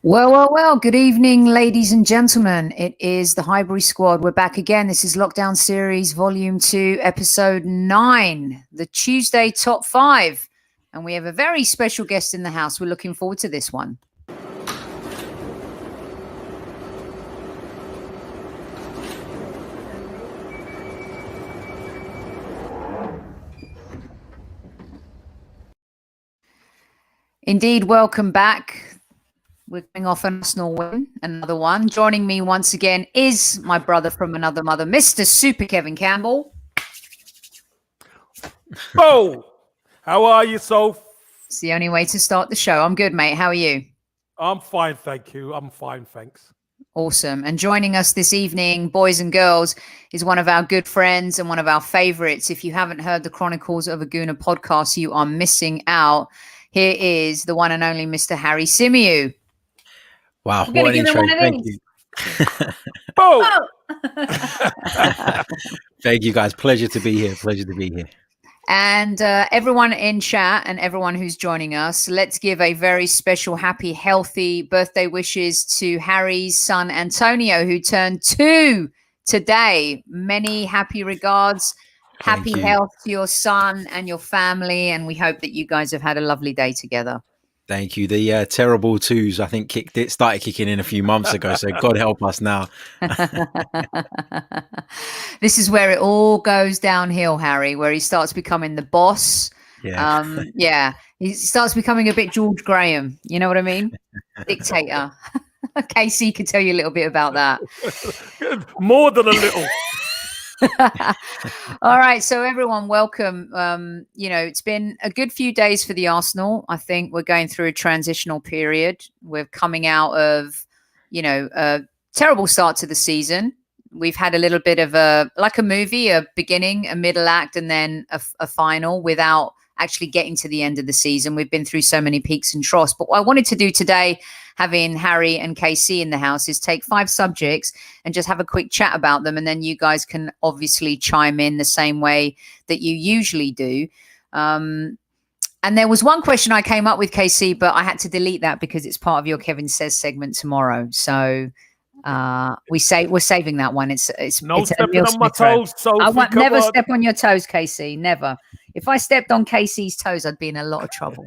Well. Good evening, ladies and gentlemen. It is the Highbury Squad. We're back again. This is Lockdown Series Volume 2, Episode 9, the Tuesday Top 5. And we have a very special guest in the house. We're looking forward to this one. Indeed, welcome back. We're going off an Arsenal win, another one. Joining me once again is my brother from another mother, Mr. Super Kevin Campbell. Oh, how are you, Soph? It's the only way to start the show. I'm good, mate. How are you? I'm fine, thank you. I'm fine, thanks. Awesome. And joining us this evening, boys and girls, is one of our good friends and one of our favorites. If you haven't heard the Chronicles of a Gooner podcast, you are missing out. Here is the one and only Mr. Harry Symeou. Wow, what an intro. Thank you. Oh! Thank you, guys. Pleasure to be here. And everyone in chat and everyone who's joining us, let's give a very special, happy, healthy birthday wishes to Harry's son, Antonio, who turned 2 today. Many happy regards. Happy health to your son and your family. And we hope that you guys have had a lovely day together. Thank you. The terrible twos, I think, started kicking in a few months ago. So God help us now. This is where it all goes downhill, Harry, where he starts becoming the boss. Yeah. He starts becoming a bit George Graham. You know what I mean? Dictator. Casey could tell you a little bit about that. More than a little. All right, so everyone, welcome. It's been a good few days for the Arsenal. I think we're going through a transitional period. We're coming out of, a terrible start to the season. We've had a little bit of a movie, a beginning, a middle act, and then a final without actually getting to the end of the season. We've been through so many peaks and troughs. But what I wanted to do today, having Harry and KC in the house, is take 5 subjects and just have a quick chat about them. And then you guys can obviously chime in the same way that you usually do. And there was one question I came up with, KC, but I had to delete that because it's part of your Kevin Says segment tomorrow. So we're saving that one. It's stepping on my toes, Sophie. I won't never step on your toes, KC. Never. If I stepped on KC's toes, I'd be in a lot of trouble.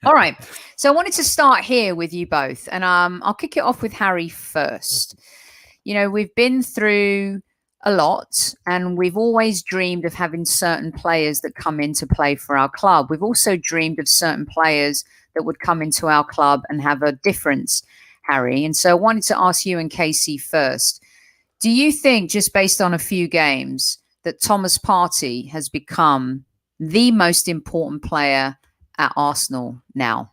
All right. So I wanted to start here with you both, and I'll kick it off with Harry first. We've been through a lot, and we've always dreamed of having certain players that come into play for our club. We've also dreamed of certain players that would come into our club and have a difference, Harry. And so I wanted to ask you and Casey first. Do you think, just based on a few games, that Thomas Partey has become the most important player at Arsenal now?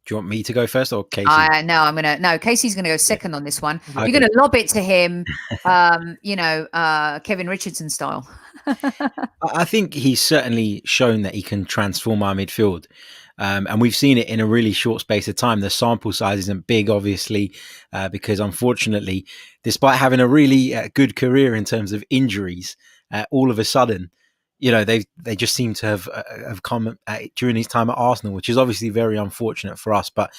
Do you want me to go first or Casey? Casey's going to go second on this one. Okay. You're going to lob it to him, Kevin Richardson style. I think he's certainly shown that he can transform our midfield. And we've seen it in a really short space of time. The sample size isn't big, obviously, because unfortunately, despite having a really good career in terms of injuries, all of a sudden, they just seem to have come during his time at Arsenal, which is obviously very unfortunate for us. But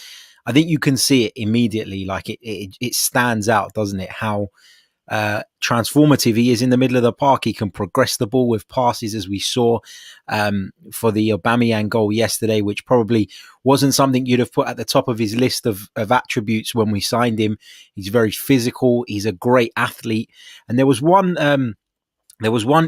I think you can see it immediately, like it stands out, doesn't it? How transformative he is in the middle of the park. He can progress the ball with passes, as we saw for the Aubameyang goal yesterday, which probably wasn't something you'd have put at the top of his list of attributes when we signed him. He's very physical. He's a great athlete. And there was one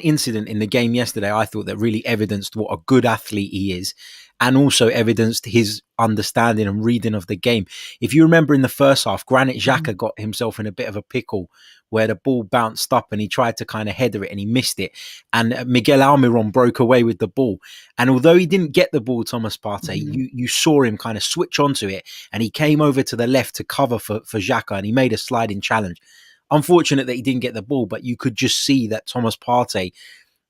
incident in the game yesterday, I thought, that really evidenced what a good athlete he is, and also evidenced his understanding and reading of the game. If you remember in the first half, Granit Xhaka got himself in a bit of a pickle where the ball bounced up and he tried to kind of header it and he missed it. And Miguel Almiron broke away with the ball. And although he didn't get the ball, Thomas Partey, you saw him kind of switch onto it, and he came over to the left to cover for Xhaka, and he made a sliding challenge. Unfortunate that he didn't get the ball, but you could just see that Thomas Partey,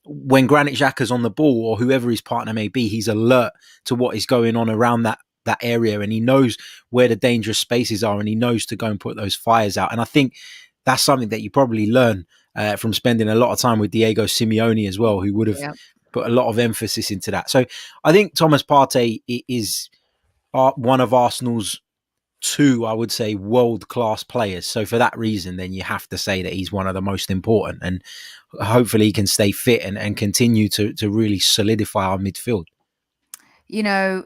when Granit Xhaka's on the ball or whoever his partner may be, he's alert to what is going on around that area, and he knows where the dangerous spaces are, and he knows to go and put those fires out. And I think that's something that you probably learn from spending a lot of time with Diego Simeone as well, who would have put a lot of emphasis into that. So I think Thomas Partey is one of Arsenal's two, I would say, world-class players. So for that reason, then you have to say that he's one of the most important, and hopefully he can stay fit and continue to really solidify our midfield. You know,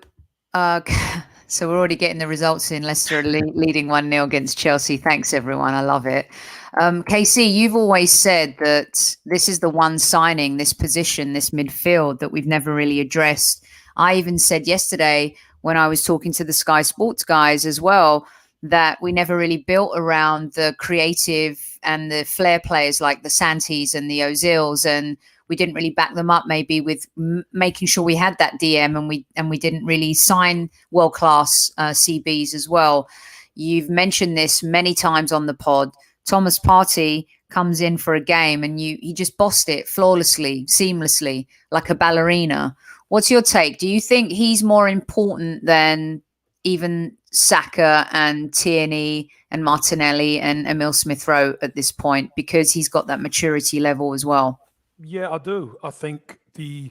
so we're already getting the results in. Leicester leading 1-0 against Chelsea. Thanks, everyone. I love it. KC, you've always said that this is the one signing, this position, this midfield that we've never really addressed. I even said yesterday when I was talking to the Sky Sports guys as well, that we never really built around the creative and the flair players like the Santis and the Ozils, and we didn't really back them up maybe with making sure we had that DM, and we didn't really sign world-class CBs as well. You've mentioned this many times on the pod. Thomas Partey comes in for a game and he just bossed it flawlessly, seamlessly, like a ballerina. What's your take? Do you think he's more important than even Saka and Tierney and Martinelli and Emil Smith-Rowe at this point, because he's got that maturity level as well? Yeah, I do. I think the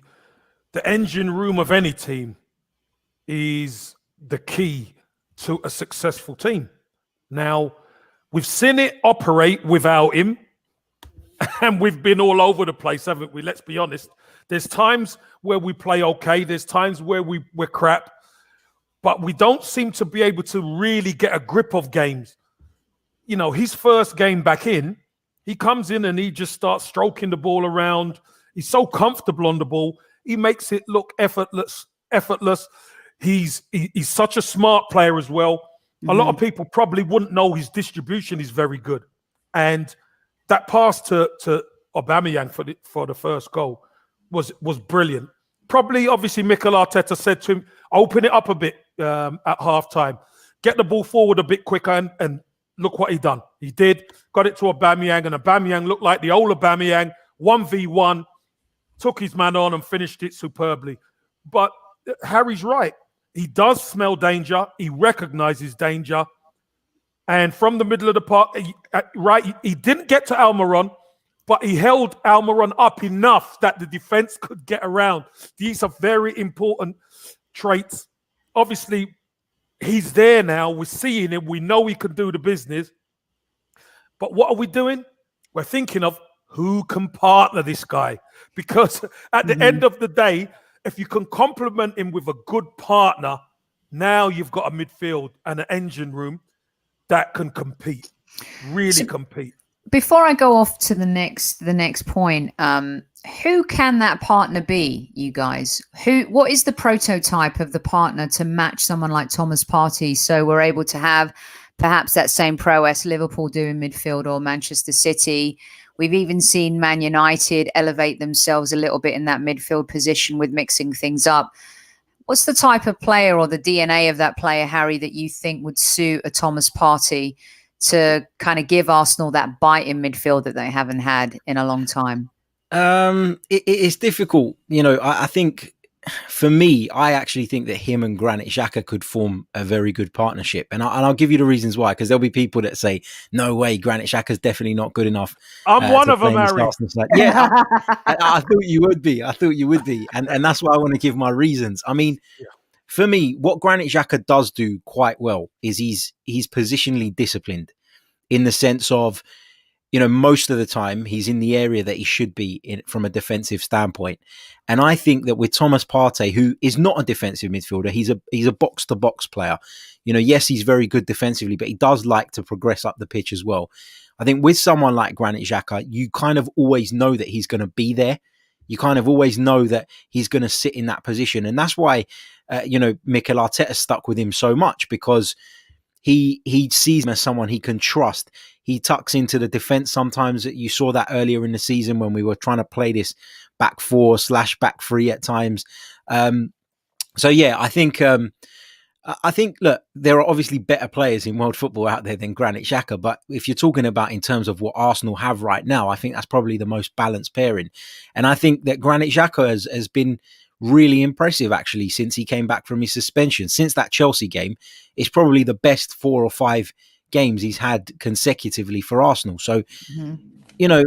engine room of any team is the key to a successful team. Now, we've seen it operate without him, and we've been all over the place, haven't we? Let's be honest. There's times where we play okay. There's times where we're crap. But we don't seem to be able to really get a grip of games. You know, his first game back in, he comes in and he just starts stroking the ball around. He's so comfortable on the ball. He makes it look effortless. He's such a smart player as well. Mm-hmm. A lot of people probably wouldn't know his distribution is very good. And that pass to Aubameyang for the first goal was brilliant. Probably, obviously, Mikel Arteta said to him, open it up a bit at halftime. Get the ball forward a bit quicker, and look what he done. He did. Got it to Aubameyang, and Aubameyang looked like the old Aubameyang, 1v1, took his man on and finished it superbly. But Harry's right. He does smell danger. He recognizes danger. And from the middle of the park, he didn't get to Almiron, but he held Almiron up enough that the defense could get around. These are very important traits. Obviously, he's there now. We're seeing him. We know he can do the business. But what are we doing? We're thinking of who can partner this guy. Because at the end of the day, if you can complement him with a good partner, now you've got a midfield and an engine room that can compete, really compete. Before I go off to the next point, who can that partner be, you guys? What is the prototype of the partner to match someone like Thomas Partey, so we're able to have perhaps that same prowess Liverpool do in midfield or Manchester City? We've even seen Man United elevate themselves a little bit in that midfield position with mixing things up. What's the type of player or the DNA of that player, Harry, that you think would suit a Thomas Partey to kind of give Arsenal that bite in midfield that they haven't had in a long time? It's difficult. You know, I think for me, I actually think that him and Granit Xhaka could form a very good partnership. And I'll give you the reasons why, because there'll be people that say, no way, Granit Xhaka's definitely not good enough. I'm one of them, Harry. Yeah, I thought you would be. And that's why I want to give my reasons. I mean, for me, what Granit Xhaka does do quite well is he's positionally disciplined, in the sense of, you know, most of the time he's in the area that he should be in from a defensive standpoint. And I think that with Thomas Partey, who is not a defensive midfielder, he's a box-to-box player. You know, yes, he's very good defensively, but he does like to progress up the pitch as well. I think with someone like Granit Xhaka, you kind of always know that he's going to be there. You kind of always know that he's going to sit in that position. And that's why, Mikel Arteta stuck with him so much, because he sees him as someone he can trust. He tucks into the defense sometimes. You saw that earlier in the season when we were trying to play this back 4/back 3 at times. I think, look, there are obviously better players in world football out there than Granit Xhaka. But if you're talking about in terms of what Arsenal have right now, I think that's probably the most balanced pairing. And I think that Granit Xhaka has been really impressive, actually, since he came back from his suspension. Since that Chelsea game, it's probably the best 4 or 5 games he's had consecutively for Arsenal. So, you know,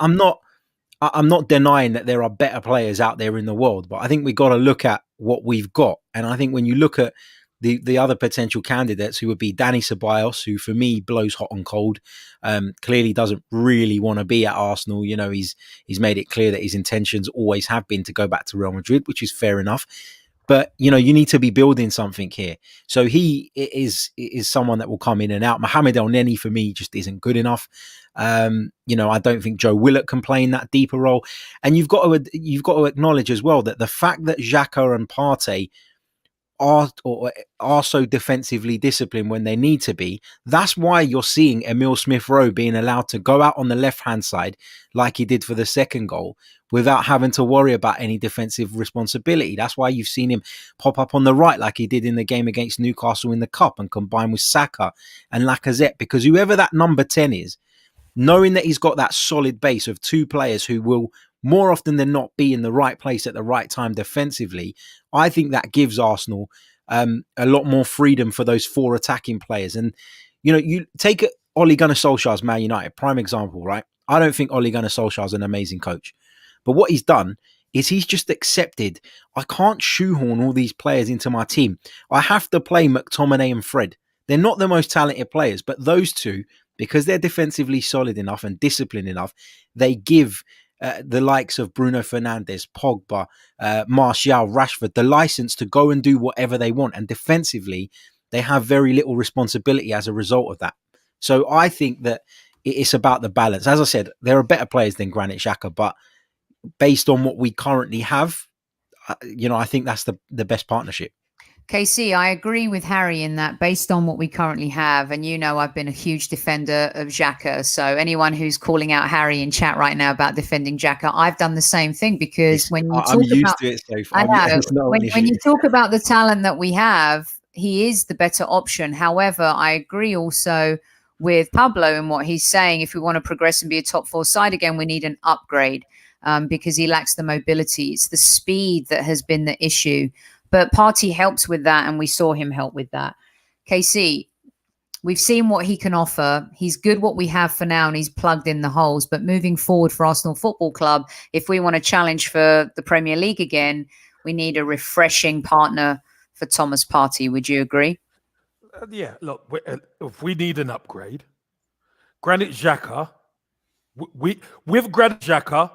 I'm not denying that there are better players out there in the world, but I think we've got to look at what we've got. And I think when you look at the other potential candidates, who would be Danny Ceballos, who for me blows hot and cold, clearly doesn't really want to be at Arsenal. You know, he's made it clear that his intentions always have been to go back to Real Madrid, which is fair enough. But, you know, you need to be building something here. So he is someone that will come in and out. Mohamed El Neni, for me, just isn't good enough. You know, I don't think Joe Willock can play in that deeper role. And you've got to acknowledge as well that the fact that Xhaka and Partey are so defensively disciplined when they need to be, that's why you're seeing Emile Smith-Rowe being allowed to go out on the left-hand side like he did for the second goal without having to worry about any defensive responsibility. That's why you've seen him pop up on the right like he did in the game against Newcastle in the Cup and combine with Saka and Lacazette, because whoever that number 10 is, knowing that he's got that solid base of two players who will more often than not be in the right place at the right time defensively, I think that gives Arsenal a lot more freedom for those four attacking players. And, you know, you take Ole Gunnar Solskjaer's Man United, prime example, right? I don't think Ole Gunnar Solskjaer is an amazing coach. But what he's done is he's just accepted, I can't shoehorn all these players into my team. I have to play McTominay and Fred. They're not the most talented players, but those two, because they're defensively solid enough and disciplined enough, they give the likes of Bruno Fernandes, Pogba, Martial, Rashford, the license to go and do whatever they want. And defensively, they have very little responsibility as a result of that. So I think that it's about the balance. As I said, there are better players than Granit Xhaka, but based on what we currently have, you know, I think that's the best partnership. KC, I agree with Harry in that based on what we currently have, and you know I've been a huge defender of Xhaka, so anyone who's calling out Harry in chat right now about defending Xhaka, I've done the same thing, because when you talk about to it, Sophie. I know, when you talk about the talent that we have, he is the better option. However, I agree also with Pablo and what he's saying. If we want to progress and be a top four side again, we need an upgrade, because he lacks the mobility. It's the speed that has been the issue. But Partey helps with that, and we saw him help with that. KC, we've seen what he can offer. He's good what we have for now, and he's plugged in the holes. But moving forward for Arsenal Football Club, if we want to challenge for the Premier League again, we need a refreshing partner for Thomas Partey. Would you agree? Yeah, look, if we need an upgrade, Granit Xhaka, with Granit Xhaka,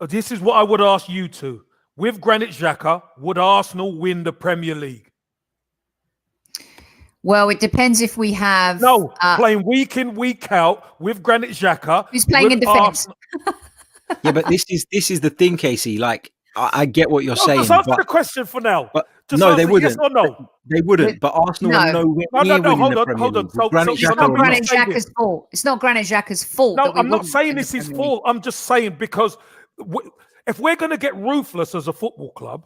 this is what I would ask you two. With Granit Xhaka, would Arsenal win the Premier League? Well, it depends if we have... No, playing week in, week out with Granit Xhaka. Who's playing in defence? Yeah, but this is the thing, Casey. Like, I get what you're saying. Just answer the question for now. But no, they wouldn't. Yes or no? They wouldn't. But Arsenal are nowhere near winning the Premier League. It's not Granit Xhaka's fault. It's not Granit Xhaka's fault. No, I'm not saying it's his fault. I'm just saying because... if we're going to get ruthless as a football club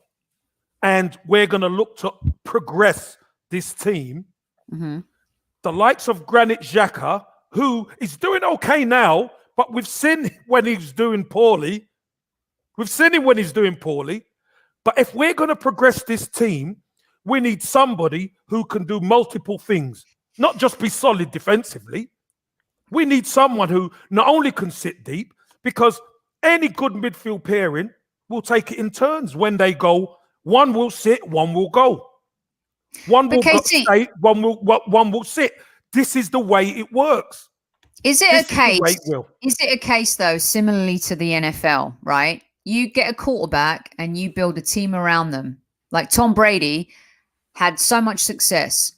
and we're going to look to progress this team, the likes of Granit Xhaka, who is doing okay now, but we've seen when he's doing poorly. We've seen him when he's doing poorly. But if we're going to progress this team, we need somebody who can do multiple things, not just be solid defensively. We need someone who not only can sit deep, because any good midfield pairing will take it in turns. When they go, one will sit, one will go. One will stay, one will sit. This is the way it works. Is it a case though, similarly to the NFL, right? You get a quarterback and you build a team around them. Like Tom Brady had so much success.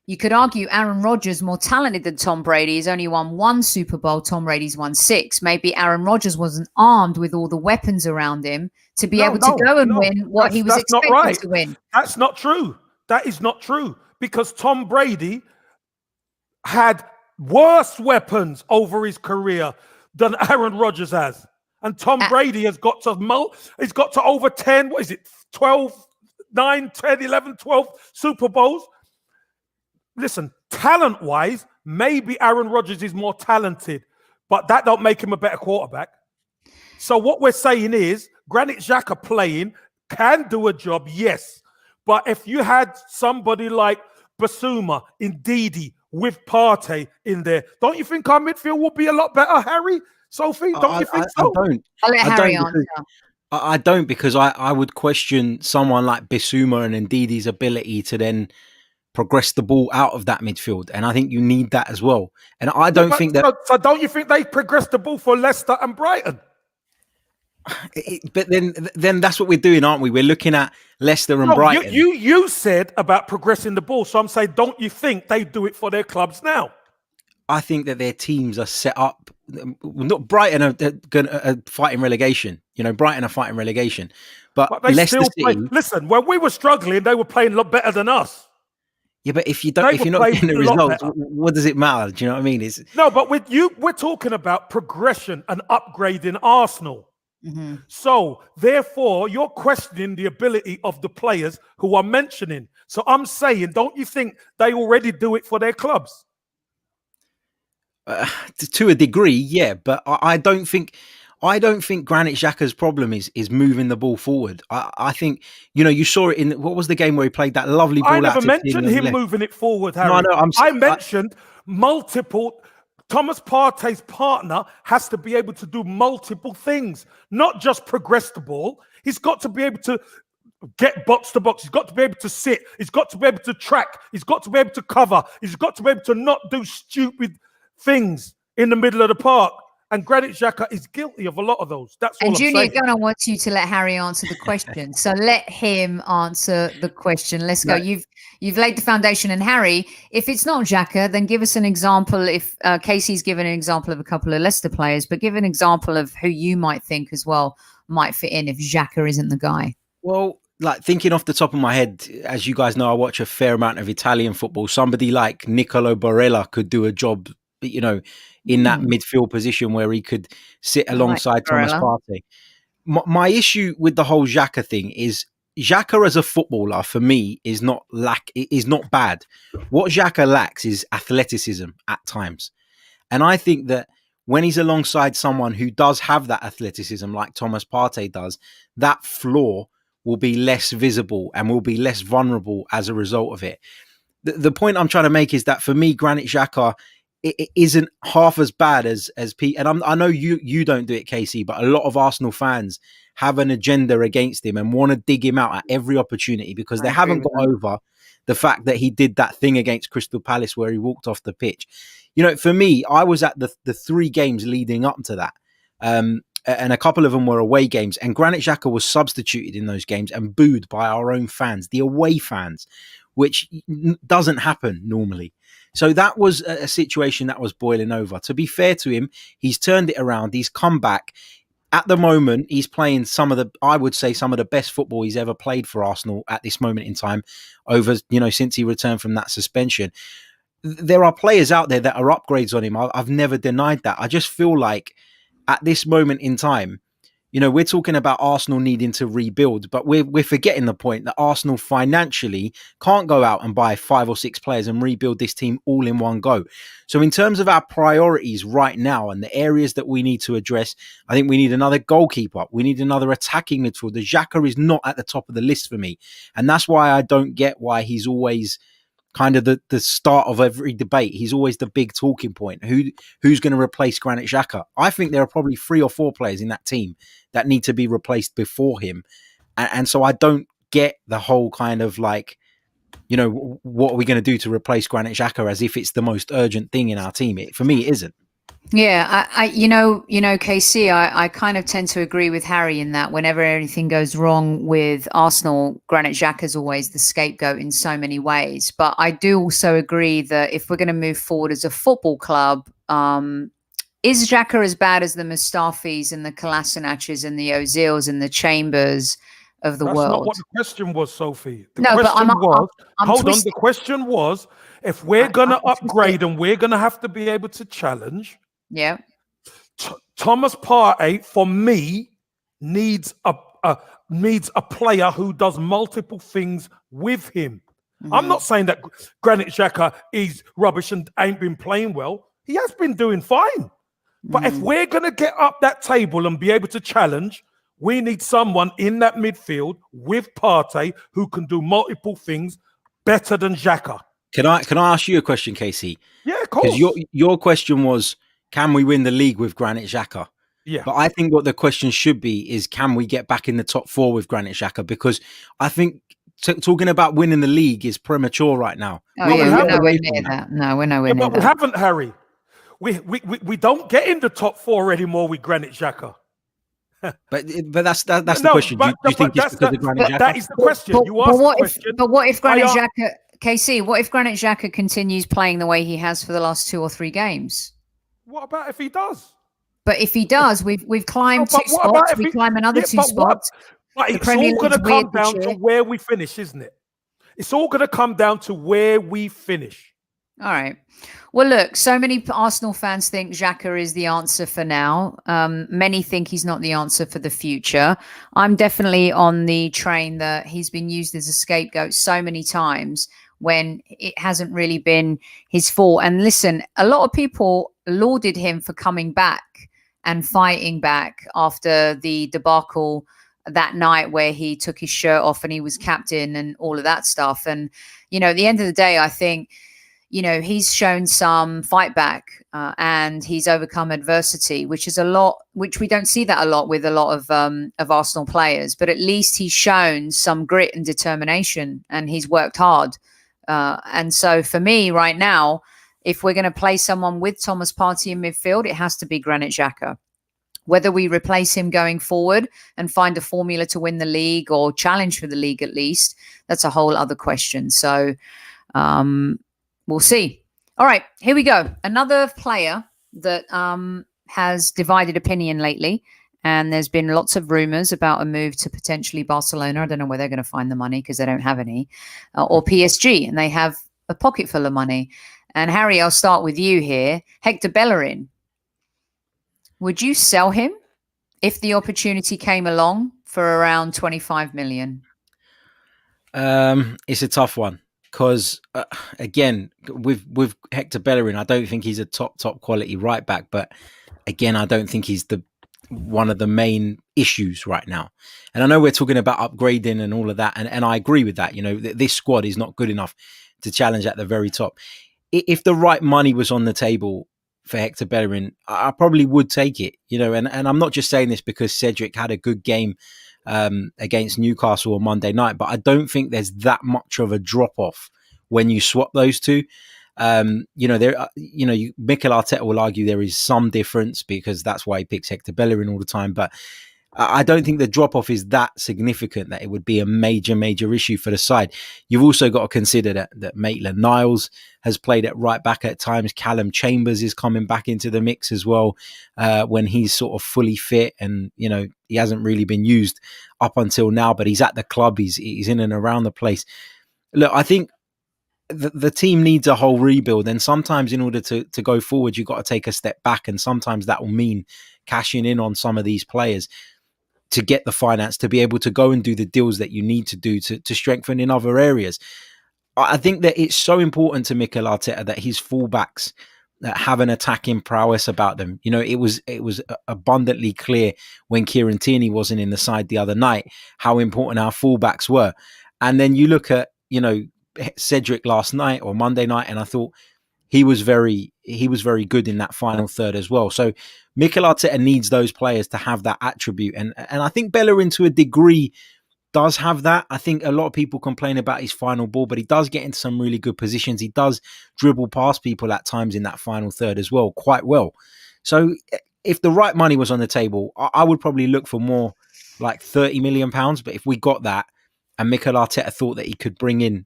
You could argue Aaron Rodgers, more talented than Tom Brady, has only won one Super Bowl. Tom Brady's won 6. Maybe Aaron Rodgers wasn't armed with all the weapons around him to be able to go and win what he was expected to win. That's not true. That is not true. Because Tom Brady had worse weapons over his career than Aaron Rodgers has. And Tom Brady has got to over 10, what is it, 12, 9, 10, 11, 12 Super Bowls. Listen, talent-wise, maybe Aaron Rodgers is more talented, but that don't make him a better quarterback. So what we're saying is, Granit Xhaka playing can do a job, yes. But if you had somebody like Basuma, Ndidi, with Partey in there, don't you think our midfield will be a lot better, Harry? Sophie, don't you think so? I don't. I'll let Harry answer. I don't, because I would question someone like Basuma and Ndidi's ability to then progress the ball out of that midfield. And I think you need that as well. And I don't think that... So don't you think they progressed the ball for Leicester and Brighton? But then that's what we're doing, aren't we? We're looking at Leicester and Brighton. You said about progressing the ball. So I'm saying, don't you think they do it for their clubs now? I think that their teams are set up. Not Brighton are fighting relegation. Brighton are fighting relegation. But they Leicester still play. Listen, when we were struggling, they were playing a lot better than us. Yeah, but if you're not getting the results, what does it matter? Do you know what I mean? No, but we're talking about progression and upgrading Arsenal. Mm-hmm. So, therefore, you're questioning the ability of the players who are mentioning. So I'm saying, don't you think they already do it for their clubs? To a degree, yeah, but I don't think Granit Xhaka's problem is moving the ball forward. I think you saw it in what was the game where he played that lovely ball. I never mentioned him moving it forward, Harry. No, I mentioned multiple. Thomas Partey's partner has to be able to do multiple things, not just progress the ball. He's got to be able to get box to box. He's got to be able to sit. He's got to be able to track. He's got to be able to cover. He's got to be able to not do stupid things in the middle of the park. And Granit Xhaka is guilty of a lot of those. That's all I'm saying. And Junior Gunner wants you to let Harry answer the question. So let him answer the question. Let's go. You've laid the foundation. And Harry, if it's not Xhaka, then give us an example. If Casey's given an example of a couple of Leicester players, but give an example of who you might think as well might fit in if Xhaka isn't the guy. Well, like thinking off the top of my head, as you guys know, I watch a fair amount of Italian football. Somebody like Nicolo Barella could do a job, in that midfield position where he could sit alongside Thomas Partey. My issue with the whole Xhaka thing is Xhaka as a footballer for me is not bad. What Xhaka lacks is athleticism at times. And I think that when he's alongside someone who does have that athleticism like Thomas Partey does, that flaw will be less visible and will be less vulnerable as a result of it. The point I'm trying to make is that for me, Granit Xhaka, it isn't half as bad as Pete. And I know you don't do it, Casey, but a lot of Arsenal fans have an agenda against him and want to dig him out at every opportunity because they haven't got over the fact that he did that thing against Crystal Palace where he walked off the pitch. For me, I was at the 3 games leading up to that. And a couple of them were away games. And Granit Xhaka was substituted in those games and booed by our own fans, the away fans, which doesn't happen normally. So that was a situation that was boiling over. To be fair to him, he's turned it around. He's come back. At the moment, he's playing some of the best football he's ever played for Arsenal at this moment in time over, since he returned from that suspension. There are players out there that are upgrades on him. I've never denied that. I just feel like at this moment in time, we're talking about Arsenal needing to rebuild, but we're forgetting the point that Arsenal financially can't go out and buy 5 or 6 players and rebuild this team all in one go. So in terms of our priorities right now and the areas that we need to address, I think we need another goalkeeper. We need another attacking midfielder. Xhaka is not at the top of the list for me. And that's why I don't get why he's always kind of the start of every debate. He's always the big talking point. Who's going to replace Granit Xhaka? I think there are probably 3 or 4 players in that team that need to be replaced before him. And so I don't get the whole kind of like, what are we going to do to replace Granit Xhaka as if it's the most urgent thing in our team? For me, it isn't. Yeah, KC, I kind of tend to agree with Harry in that whenever anything goes wrong with Arsenal, Granit Xhaka is always the scapegoat in so many ways. But I do also agree that if we're going to move forward as a football club, is Xhaka as bad as the Mustafis and the Kolasinacs and the Ozils and the Chambers of the world? That's not what the question was, Sophie. The question was, if we're going to upgrade and we're going to have to be able to challenge, Thomas Partey, for me, needs a player who does multiple things with him. Mm-hmm. I'm not saying that Granit Xhaka is rubbish and ain't been playing well. He has been doing fine. But if we're going to get up that table and be able to challenge, we need someone in that midfield with Partey who can do multiple things better than Xhaka. Can I ask you a question, Casey? Yeah, of course. Because your question was, can we win the league with Granit Xhaka? Yeah. But I think what the question should be is, can we get back in the top 4 with Granit Xhaka? Because I think talking about winning the league is premature right now. Oh, yeah, we're nowhere near that. No, we're nowhere near that. But we haven't, Harry. We don't get in the top 4 anymore with Granit Xhaka. But that's the question. Do you think it's because of Granit Xhaka? That is the question. You asked the question. But what if Granit Xhaka, KC, what if Granit Xhaka continues playing the way he has for the last 2 or 3 games? What about if he does? But if he does, we've climbed 2 spots. We climb another 2 spots. But it's all going to come down to where we finish, isn't it? It's all going to come down to where we finish. All right. Well, look, so many Arsenal fans think Xhaka is the answer for now. Many think he's not the answer for the future. I'm definitely on the train that he's been used as a scapegoat so many times when it hasn't really been his fault. And listen, a lot of people lauded him for coming back and fighting back after the debacle that night where he took his shirt off and he was captain and all of that stuff. And, at the end of the day, I think, he's shown some fight back and he's overcome adversity, which is a lot, which we don't see that a lot with a lot of Arsenal players. But at least he's shown some grit and determination and he's worked hard. And so for me right now, if we're going to play someone with Thomas Partey in midfield, it has to be Granit Xhaka. Whether we replace him going forward and find a formula to win the league or challenge for the league at least, that's a whole other question. So we'll see. All right, here we go. Another player that has divided opinion lately, and there's been lots of rumors about a move to potentially Barcelona. I don't know where they're going to find the money because they don't have any, or PSG, and they have a pocket full of money. And Harry, I'll start with you here. Hector Bellerin. Would you sell him if the opportunity came along for around 25 million? It's a tough one because, again, with Hector Bellerin, I don't think he's a top quality right back. But again, I don't think he's one of the main issues right now. And I know we're talking about upgrading and all of that. And I agree with that. This squad is not good enough to challenge at the very top. If the right money was on the table for Hector Bellerin, I probably would take it, and I'm not just saying this because Cedric had a good game against Newcastle on Monday night, but I don't think there's that much of a drop off when you swap those two. Mikel Arteta will argue there is some difference because that's why he picks Hector Bellerin all the time, but I don't think the drop-off is that significant that it would be a major issue for the side. You've also got to consider that Maitland-Niles has played at right back at times. Callum Chambers is coming back into the mix as well when he's sort of fully fit, and he hasn't really been used up until now, but he's at the club. He's in and around the place. Look, I think the team needs a whole rebuild, and sometimes in order to go forward, you've got to take a step back, and sometimes that will mean cashing in on some of these players to get the finance to be able to go and do the deals that you need to do to strengthen in other areas. I think that it's so important to Mikel Arteta that his fullbacks have an attacking prowess about them. It was abundantly clear when Kieran Tierney wasn't in the side the other night how important our fullbacks were. And then you look at, Cedric last night or Monday night, and I thought he was very good in that final third as well. So Mikel Arteta needs those players to have that attribute. And I think Bellerin to a degree does have that. I think a lot of people complain about his final ball, but he does get into some really good positions. He does dribble past people at times in that final third as well, quite well. So if the right money was on the table, I would probably look for more like £30 million. But if we got that and Mikel Arteta thought that he could bring in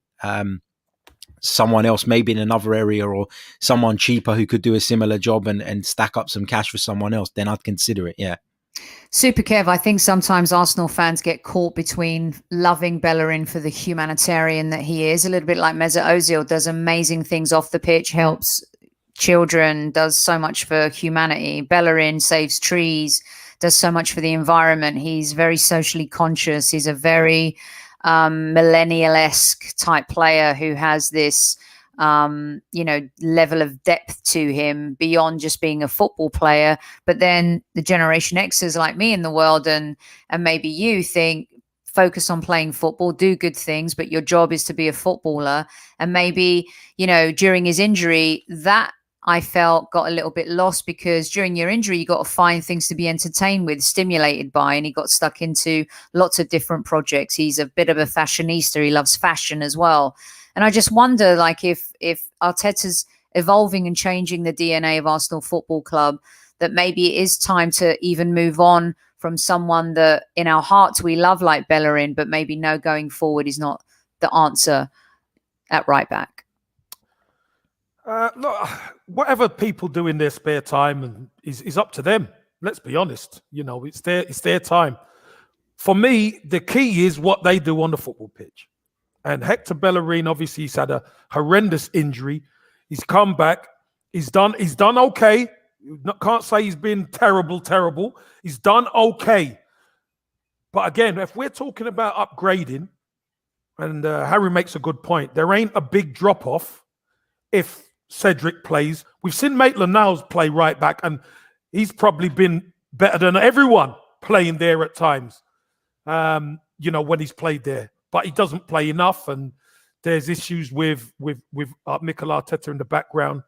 someone else, maybe in another area, or someone cheaper who could do a similar job and stack up some cash for someone else, then I'd consider it. Yeah. Super Kev, I think sometimes Arsenal fans get caught between loving Bellerin for the humanitarian that he is, a little bit like Mesut Ozil, does amazing things off the pitch, helps children, does so much for humanity. Bellerin saves trees, does so much for the environment. He's very socially conscious. He's a very millennial-esque type player who has this level of depth to him beyond just being a football player. But then the Generation Xers like me in the world and maybe you think, focus on playing football, do good things, but your job is to be a footballer. And maybe, during his injury, that I felt got a little bit lost because during your injury, you got to find things to be entertained with, stimulated by, and he got stuck into lots of different projects. He's a bit of a fashionista. He loves fashion as well. And I just wonder, like, if Arteta's evolving and changing the DNA of Arsenal Football Club, that maybe it is time to even move on from someone that in our hearts we love like Bellerin, but maybe no, going forward is not the answer at right back. Look, whatever people do in their spare time is up to them. Let's be honest. You know, it's their time. For me, the key is what they do on the football pitch. And Hector Bellerin, obviously, he's had a horrendous injury. He's come back. He's done okay. Can't say he's been terrible. He's done okay. But again, if we're talking about upgrading, and Harry makes a good point, there ain't a big drop-off if Cedric plays. We've seen Maitland-Niles play right back, and he's probably been better than everyone playing there at times, you know, when he's played there. But he doesn't play enough, and there's issues with Mikel Arteta in the background.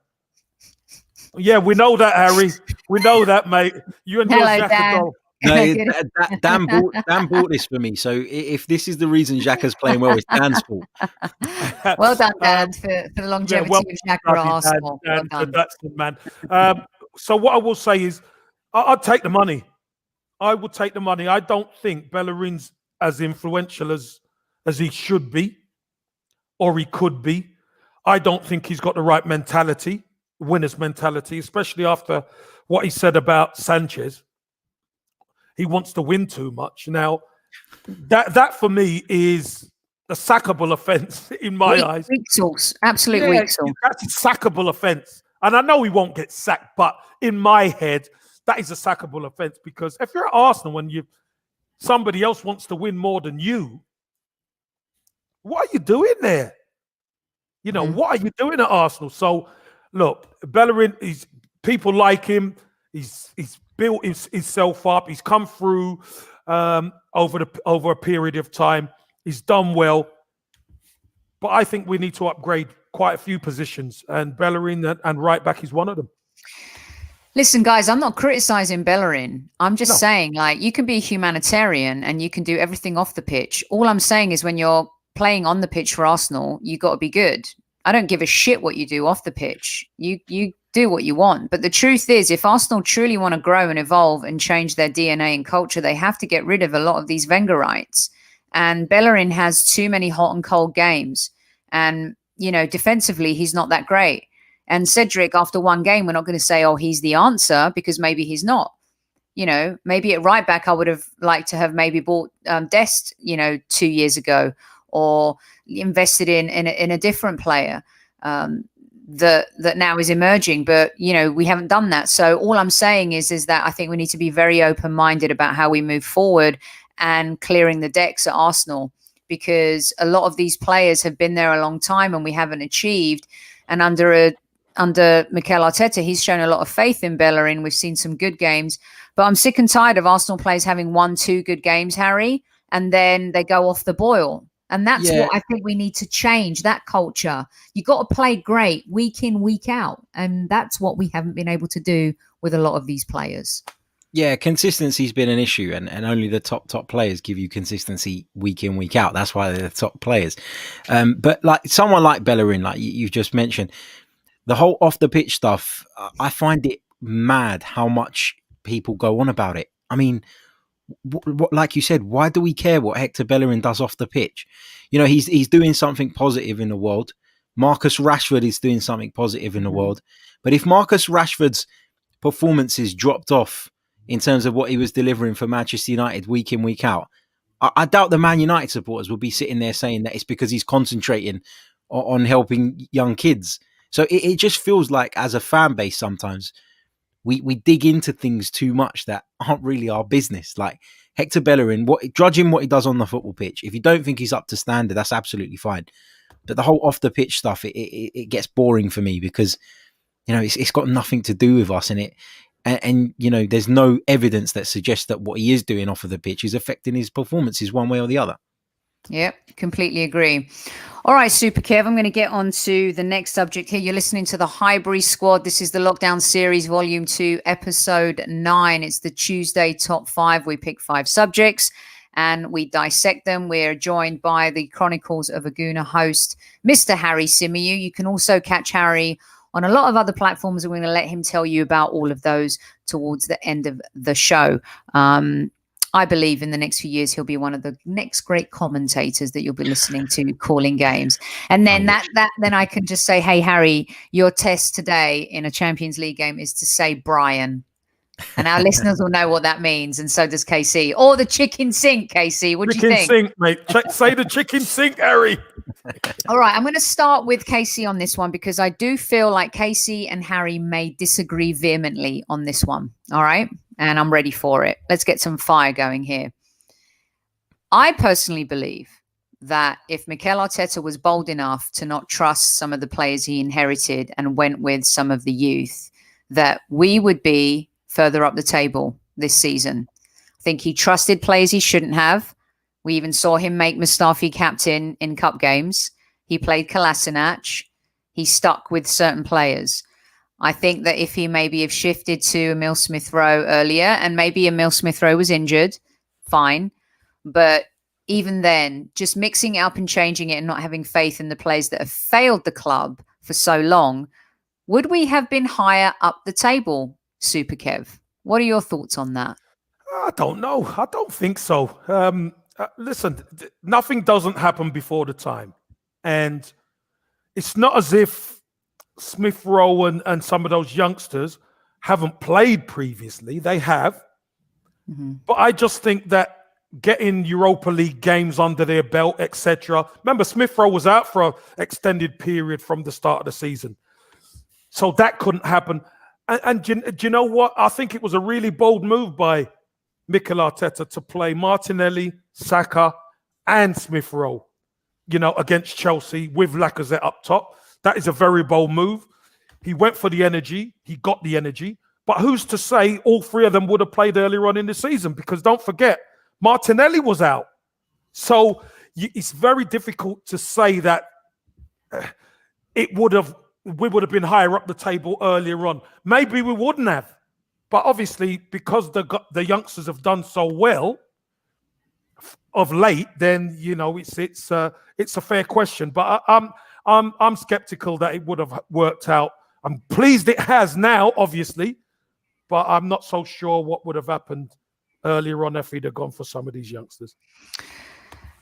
Yeah, we know that, Harry. We know that, mate. You and Hello, Dan. No, Dan bought this for me. So if this is the reason Xhaka's playing well, it's Dan's fault. Well done, Dan, for the longevity of Xhaka at Arsenal. Dan, that's the man. So what I will say is, I'd take the money. I would take the money. I don't think Bellerin's as influential as he should be, or he could be. I don't think he's got the right mentality, winner's mentality, especially after what he said about Sanchez. He wants to win too much. Now, that for me is a sackable offence in my eyes. Weak sauce, absolute weak sauce. That's a sackable offence. And I know he won't get sacked, but in my head, that is a sackable offence, because if you're at Arsenal and somebody else wants to win more than you, what are you doing there? You know, what are you doing at Arsenal? So, look, Bellerin, people like him. He's built himself up. He's come through over a period of time. He's done well. But I think we need to upgrade quite a few positions, and Bellerin and right back is one of them. Listen, guys, I'm not criticizing Bellerin. I'm just saying, like, you can be a humanitarian and you can do everything off the pitch. All I'm saying is when you're playing on the pitch for Arsenal, you got to be good. I don't give a shit what you do off the pitch. You do what you want. But the truth is, if Arsenal truly want to grow and evolve and change their DNA and culture, they have to get rid of a lot of these Wengerites. And Bellerin has too many hot and cold games. And, you know, defensively, he's not that great. And Cedric, after one game, we're not going to say, oh, he's the answer, because maybe he's not. You know, maybe at right back, I would have liked to have maybe bought Dest, 2 years ago, or invested in a different player that now is emerging. But, we haven't done that. So all I'm saying is that I think we need to be very open-minded about how we move forward and clearing the decks at Arsenal, because a lot of these players have been there a long time and we haven't achieved. And under Mikel Arteta, he's shown a lot of faith in Bellerin. We've seen some good games, but I'm sick and tired of Arsenal players having 1-2 good games, Harry, and then they go off the boil. And that's what I think we need to change, that culture. You got to play great week in, week out. And that's what we haven't been able to do with a lot of these players. Yeah, consistency's been an issue, and only the top players give you consistency week in, week out. That's why they're the top players. But like someone like Bellerin, like you just mentioned, the whole off the pitch stuff, I find it mad how much people go on about it. I mean, like you said, why do we care what Hector Bellerin does off the pitch? He's doing something positive in the world. Marcus Rashford is doing something positive in the world. But if Marcus Rashford's performances dropped off in terms of what he was delivering for Manchester United week in, week out, I doubt the Man United supporters will be sitting there saying that it's because he's concentrating on helping young kids. So it just feels like, as a fan base, sometimes we dig into things too much that aren't really our business. Like Hector Bellerin, judge him what he does on the football pitch. If you don't think he's up to standard, that's absolutely fine. But the whole off the pitch stuff, it gets boring for me, because it's got nothing to do with us in it. And there's no evidence that suggests that what he is doing off of the pitch is affecting his performances one way or the other. Yep, completely agree. All right, Super Kev, I'm going to get on to the next subject here. You're listening to the Highbury Squad. This is the Lockdown Series, Volume 2, Episode 9. It's the Tuesday Top 5. We pick 5 subjects and we dissect them. We're joined by the Chronicles of a Gooner host, Mr. Harry Symeou. You can also catch Harry on a lot of other platforms, and we're going to let him tell you about all of those towards the end of the show. I believe in the next few years, he'll be one of the next great commentators that you'll be listening to calling games. And then then I can just say, hey, Harry, your test today in a Champions League game is to say Brian. And our listeners will know what that means. And so does KC. Or the chicken sink, KC. What do you think? Chicken sink, mate. Say the chicken sink, Harry. All right. I'm going to start with KC on this one because I do feel like KC and Harry may disagree vehemently on this one. All right. And I'm ready for it. Let's get some fire going here. I personally believe that if Mikel Arteta was bold enough to not trust some of the players he inherited and went with some of the youth, that we would be further up the table this season. I think he trusted players he shouldn't have. We even saw him make Mustafi captain in cup games. He played Kolasinac. He stuck with certain players. I think that if he maybe have shifted to Emile Smith-Rowe earlier, and maybe Emile Smith-Rowe was injured, fine. But even then, just mixing it up and changing it and not having faith in the players that have failed the club for so long, would we have been higher up the table, Super Kev? What are your thoughts on that? I don't know. I don't think so. Listen, nothing doesn't happen before the time. And it's not as if Smith-Rowe and some of those youngsters haven't played previously. They have. Mm-hmm. But I just think that getting Europa League games under their belt, etc. Remember, Smith-Rowe was out for an extended period from the start of the season. So that couldn't happen. And do you know what? I think it was a really bold move by Mikel Arteta to play Martinelli, Saka, and Smith-Rowe, against Chelsea with Lacazette up top. That is a very bold move. He went for the energy. He got the energy. But who's to say all 3 of them would have played earlier on in the season? Because don't forget, Martinelli was out. So it's very difficult to say that we would have been higher up the table earlier on. Maybe we wouldn't have. But obviously, because the youngsters have done so well of late, then, it's a fair question. But I'm skeptical that it would have worked out. I'm pleased it has now, obviously, but I'm not so sure what would have happened earlier on if he'd have gone for some of these youngsters.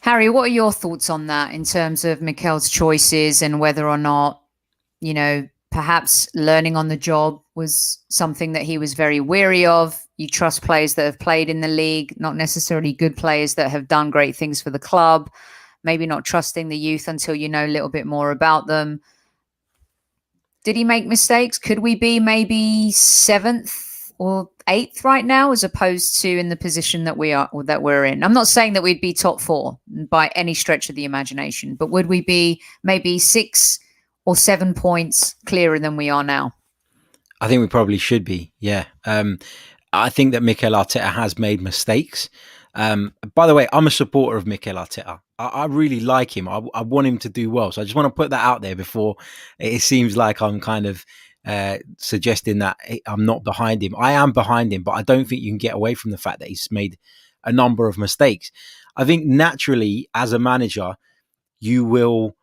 Harry, what are your thoughts on that in terms of Mikel's choices and whether or not, perhaps learning on the job was something that he was very wary of? You trust players that have played in the league, not necessarily good players that have done great things for the club. Maybe not trusting the youth until you know a little bit more about them. Did he make mistakes? Could we be maybe 7th or 8th right now, as opposed to in the position that we're in? I'm not saying that we'd be top 4 by any stretch of the imagination, but would we be maybe 6 or 7 points clearer than we are now? I think we probably should be. Yeah. I think that Mikel Arteta has made mistakes. By the way, I'm a supporter of Mikel Arteta. I really like him. I want him to do well. So I just want to put that out there before it seems like I'm kind of suggesting that I'm not behind him. I am behind him, but I don't think you can get away from the fact that he's made a number of mistakes. I think naturally, as a manager, you will,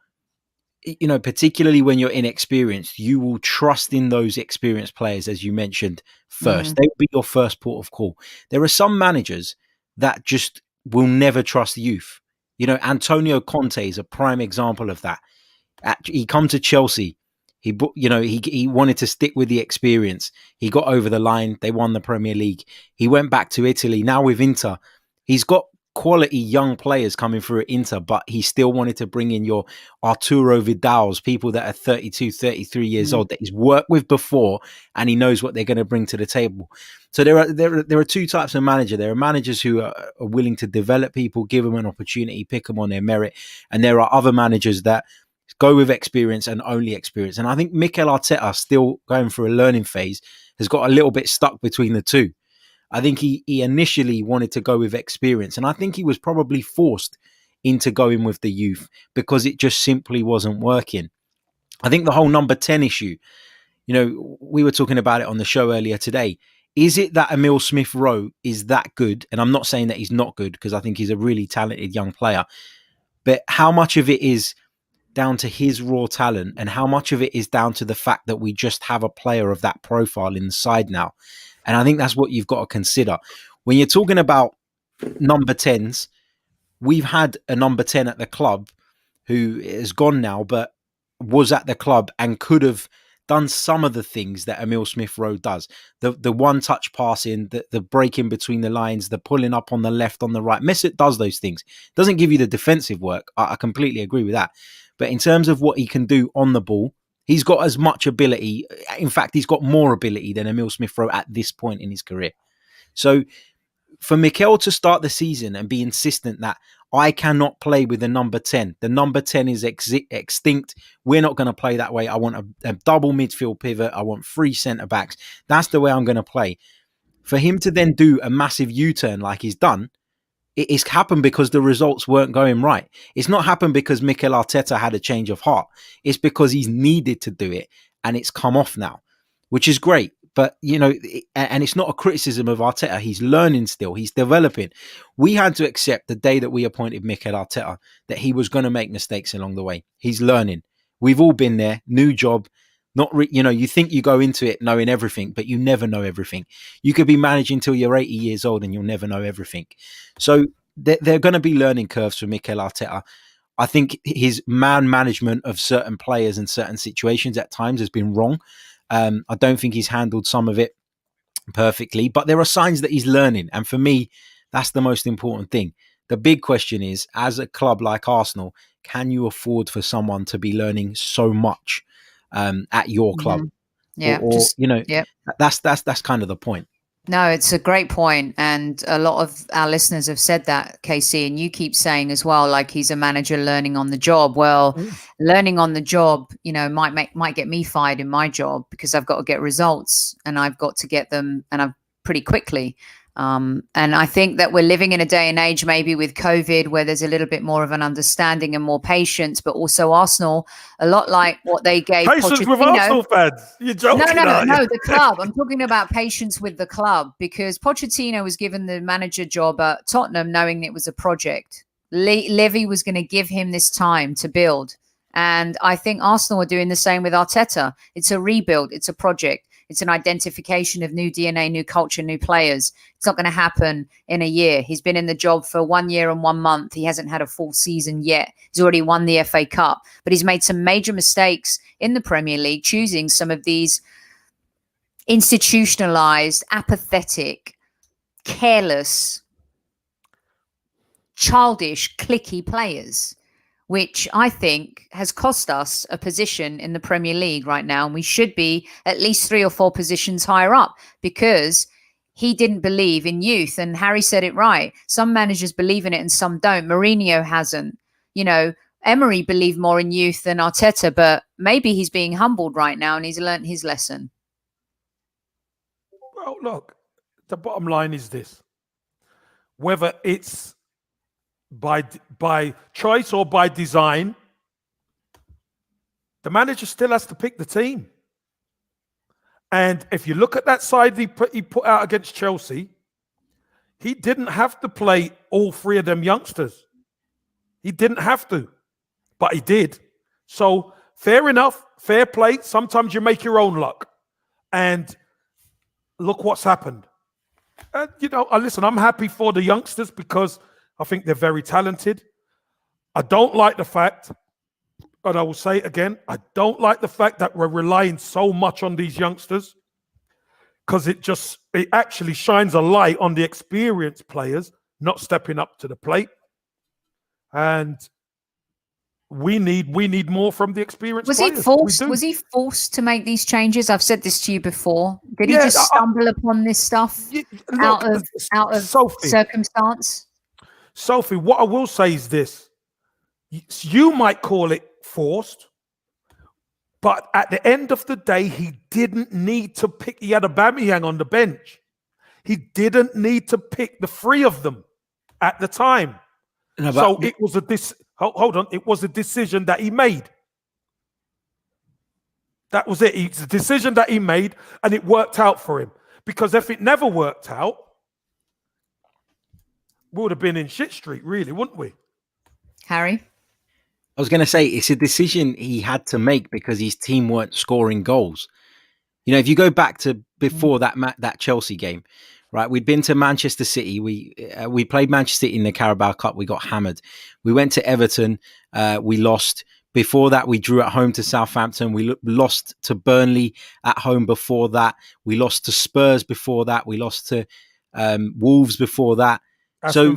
particularly when you're inexperienced, you will trust in those experienced players, as you mentioned, first. They will be your first port of call. There are some managers that just will never trust youth. Antonio Conte is a prime example of that. He come to Chelsea. He wanted to stick with the experience. He got over the line. They won the Premier League. He went back to Italy. Now with Inter, he's got quality young players coming through at Inter, but he still wanted to bring in your Arturo Vidals, people that are 32, 33 years old that he's worked with before, and he knows what they're going to bring to the table. So there are 2 types of manager. There are managers who are willing to develop people, give them an opportunity, pick them on their merit. And there are other managers that go with experience and only experience. And I think Mikel Arteta, still going through a learning phase, has got a little bit stuck between the 2. I think he initially wanted to go with experience, and I think he was probably forced into going with the youth because it just simply wasn't working. I think the whole number 10 issue, we were talking about it on the show earlier today. Is it that Emile Smith-Rowe is that good? And I'm not saying that he's not good, because I think he's a really talented young player. But how much of it is down to his raw talent, and how much of it is down to the fact that we just have a player of that profile in the side now? And I think that's what you've got to consider. When you're talking about number 10s, we've had a number 10 at the club who is gone now, but was at the club and could have done some of the things that Emile Smith-Rowe does. The one-touch passing, the breaking between the lines, the pulling up on the left, on the right. Mesut does those things. Doesn't give you the defensive work. I completely agree with that. But in terms of what he can do on the ball, he's got as much ability. In fact, he's got more ability than Emile Smith-Rowe at this point in his career. So for Mikel to start the season and be insistent that I cannot play with the number 10. The number 10 is extinct. We're not going to play that way. I want a double midfield pivot. I want 3 centre-backs. That's the way I'm going to play. For him to then do a massive U-turn like he's done, it's happened because the results weren't going right. It's not happened because Mikel Arteta had a change of heart. It's because he's needed to do it, and it's come off now, which is great. But, and it's not a criticism of Arteta. He's learning still. He's developing. We had to accept the day that we appointed Mikel Arteta that he was going to make mistakes along the way. He's learning. We've all been there. New job. You think you go into it knowing everything, but you never know everything. You could be managing till you're 80 years old and you'll never know everything. So there are going to be learning curves for Mikel Arteta. I think his man management of certain players and certain situations at times has been wrong. I don't think he's handled some of it perfectly, but there are signs that he's learning. And for me, that's the most important thing. The big question is, as a club like Arsenal, can you afford for someone to be learning so much at your club? Yeah. That's kind of the point. No, it's a great point. And a lot of our listeners have said that, Casey, and you keep saying as well, like he's a manager learning on the job. Well, learning on the job, might get me fired in my job because I've got to get results and I've got to get them pretty quickly. And I think that we're living in a day and age, maybe with COVID, where there's a little bit more of an understanding and more patience, but also Arsenal, a lot like what they gave patience with Arsenal fans. You're joking. No, the club. I'm talking about patience with the club, because Pochettino was given the manager job at Tottenham knowing it was a project. Levy was going to give him this time to build. And I think Arsenal are doing the same with Arteta. It's a rebuild. It's a project. It's an identification of new DNA, new culture, new players. It's not going to happen in a year. He's been in the job for 1 year and 1 month. He hasn't had a full season yet. He's already won the FA Cup, but he's made some major mistakes in the Premier League, choosing some of these institutionalized, apathetic, careless, childish, cliquey players, which I think has cost us a position in the Premier League right now. And we should be at least 3 or 4 positions higher up, because he didn't believe in youth. And Harry said it right. Some managers believe in it and some don't. Mourinho hasn't. Emery believed more in youth than Arteta, but maybe he's being humbled right now and he's learned his lesson. Well, look, the bottom line is this. Whether it's by choice or by design, the manager still has to pick the team. And if you look at that side he put out against Chelsea, he didn't have to play all 3 of them youngsters. He didn't have to, but he did. So fair enough, fair play. Sometimes you make your own luck. And look what's happened. And, listen, I'm happy for the youngsters because I think they're very talented. I don't like the fact, and I will say it again, I don't like the fact that we're relying so much on these youngsters, because it actually shines a light on the experienced players not stepping up to the plate. And we need more from the experienced players. Was he forced to make these changes? I've said this to you before. Did he just stumble upon this stuff out of Sophie, circumstance? Sophie, what I will say is this. You might call it forced, but at the end of the day, he didn't need to pick. He had Aubameyang on the bench. He didn't need to pick the 3 of them at the time. No, So it was hold on. It was a decision that he made. That was it. It's a decision that he made, and it worked out for him. Because if it never worked out, we would have been in shit street, really, wouldn't we? Harry? I was going to say it's a decision he had to make because his team weren't scoring goals. You know, if you go back to before that Chelsea game, right? We'd been to Manchester City. We played Manchester City in the Carabao Cup. We got hammered. We went to Everton. We lost. Before that, we drew at home to Southampton. We lost to Burnley at home before that. We lost to Spurs before that. We lost to Wolves before that. Aston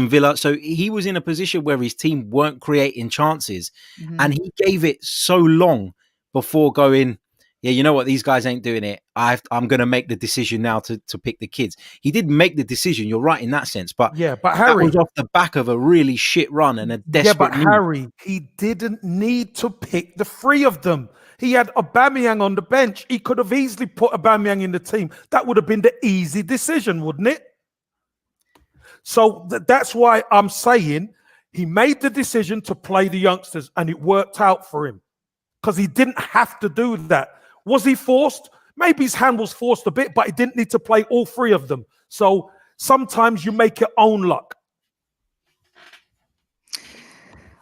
Villa. So he was in a position where his team weren't creating chances. And he gave it so long before going, yeah, you know what? These guys ain't doing it. I'm going to make the decision now to pick the kids. He did make the decision. You're right in that sense. But Harry, that was off the back of a really shit run and a desperate move. Harry, he didn't need to pick the three of them. He had Aubameyang on the bench. He could have easily put Aubameyang in the team. That would have been the easy decision, wouldn't it? So that's why I'm saying he made the decision to play the youngsters, and it worked out for him because he didn't have to do that. Was he forced? Maybe his hand was forced a bit, but he didn't need to play all three of them. So sometimes you make your own luck.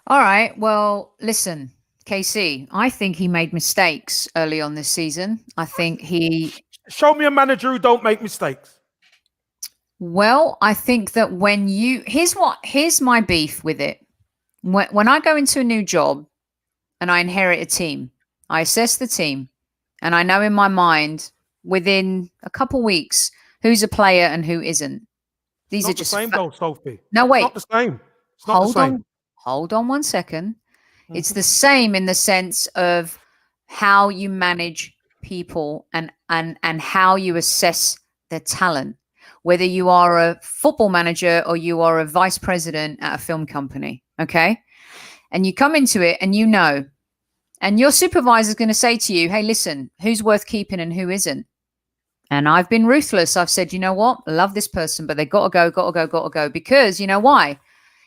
All right. Well, listen, KC, I think he made mistakes early on this season. I think he... Show me a manager who don't make mistakes. Well, I think that when you... Here's my beef with it. When I go into a new job and I inherit a team, I assess the team, and I know in my mind within a couple weeks who's a player and who isn't. These Not are just the same though, Sophie. No, wait. It's not the same. It's not the same. Hold on 1 second. It's the same in the sense of how you manage people and how you assess their talent. Whether you are a football manager or you are a vice president at a film company, okay? And you come into it and you know, and your supervisor is going to say to you, hey, listen, who's worth keeping and who isn't? And I've been ruthless. I've said, you know what? I love this person, but they got to go. Because you know why?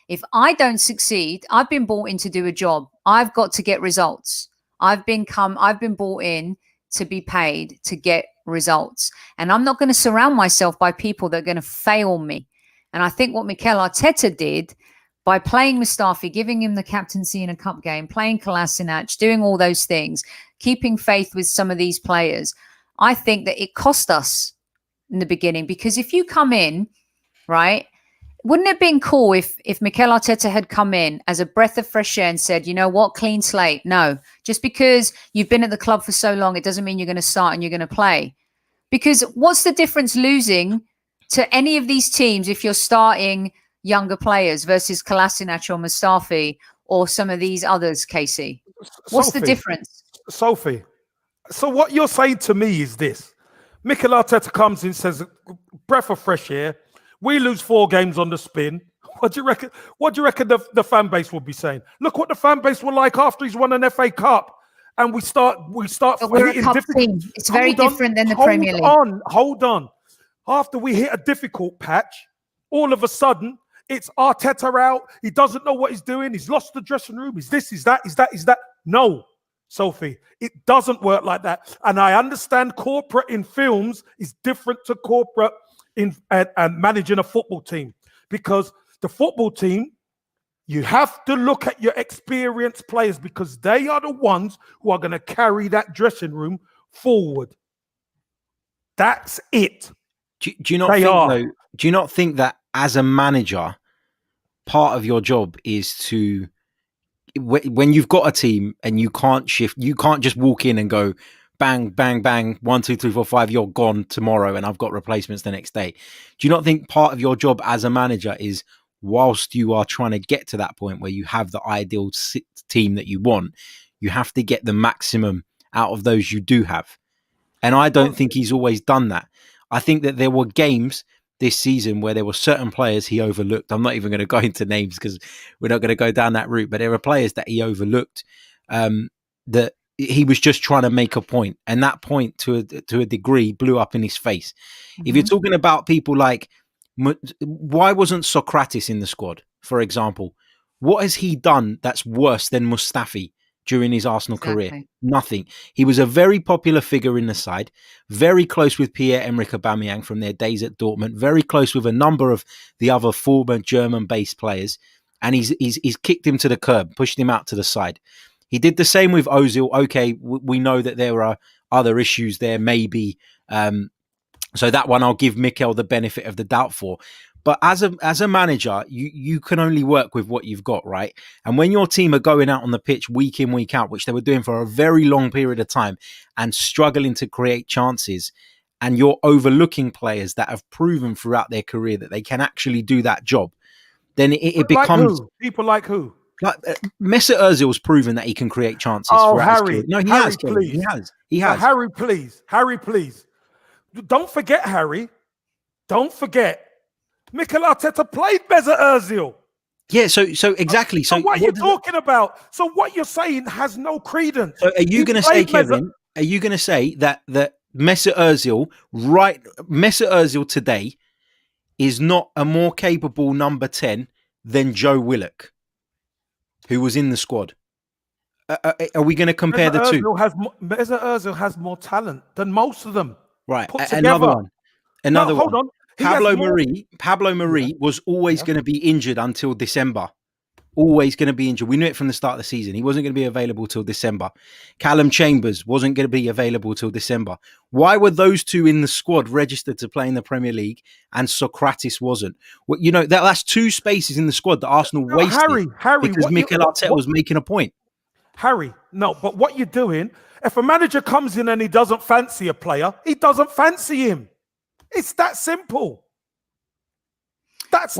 If I don't succeed, I've been brought in to do a job. I've got to get results. I've been brought in to be paid to get results. And I'm not going to surround myself by people that are going to fail me. And I think what Mikel Arteta did by playing Mustafi, giving him the captaincy in a cup game, playing Kolasinac, doing all those things, keeping faith with some of these players, I think that it cost us in the beginning. Because if you come in, right, wouldn't it have been cool if Mikel Arteta had come in as a breath of fresh air and said, you know what, clean slate? No, just because you've been at the club for so long, it doesn't mean you're going to start and you're going to play. Because what's the difference losing to any of these teams if you're starting younger players versus Kolasinac or Mustafi or some of these others, Casey? What's the difference? Sophie, so what you're saying to me is this. Mikel Arteta comes in, says, breath of fresh air. We lose 4 games on the spin. What do you reckon? What do you reckon the fan base will be saying? Look what the fan base were like after he's won an FA Cup, and we start. But we're a cup team. It's very different than the Premier League. Hold on. After we hit a difficult patch, all of a sudden it's Arteta out. He doesn't know what he's doing. He's lost the dressing room. He's this. He's that. He's that. He's that. No, Sophie, it doesn't work like that. And I understand corporate in films is different to corporate in and managing a football team, because the football team, you have to look at your experienced players because they are the ones who are going to carry that dressing room forward. That's it. Do you not think though? Do you not think that as a manager, part of your job is to, when you've got a team and you can't shift, you can't just walk in and go, bang, bang, bang, 1, 2, 3, 4, 5, you're gone tomorrow and I've got replacements the next day. Do you not think part of your job as a manager is, whilst you are trying to get to that point where you have the ideal team that you want, you have to get the maximum out of those you do have? And I don't think he's always done that. I think that there were games this season where there were certain players he overlooked. I'm not even going to go into names because we're not going to go down that route, but there were players that he overlooked that he was just trying to make a point, and that point to a degree blew up in his face. Mm-hmm. If you're talking about people like Why wasn't Socrates in the squad, for example? What has he done that's worse than Mustafi during his Arsenal career? Nothing. He was a very popular figure in the side, very close with Pierre-Emerick Aubameyang from their days at Dortmund, very close with a number of the other former German-based players, and he's kicked him to the curb, pushed him out to the side. He did the same with Ozil. Okay, we know that there are other issues there, maybe. So that one I'll give Mikel the benefit of the doubt for. But as a manager, you can only work with what you've got, right? And when your team are going out on the pitch week in, week out, which they were doing for a very long period of time and struggling to create chances, and you're overlooking players that have proven throughout their career that they can actually do that job, then it becomes... People like who? Like Mesut Ozil's proven that he can create chances. Oh, Harry. No, Harry, please. He has. Harry, please. Harry, please. Don't forget, Harry. Don't forget. Mikel Arteta played Mesut Ozil. Yeah, so exactly. So what are you talking about? So what you're saying has no credence. So are you going to say, Kevin? Are you going to say that Mesut Ozil today is not a more capable number 10 than Joe Willock, who was in the squad? Are we going to compare the two? Mesut Ozil has more talent than most of them. Right. Another one. Hold on. Pablo Mari was always going to be injured until December. Always going to be injured. We knew it from the start of the season. He wasn't going to be available till December. Callum Chambers wasn't going to be available till December. Why were those two in the squad registered to play in the Premier League and Socrates wasn't? Well, that's two spaces in the squad that Arsenal wasted because Mikel Arteta was making a point. Harry, no, but what you're doing, if a manager comes in and he doesn't fancy a player, he doesn't fancy him. It's that simple. That's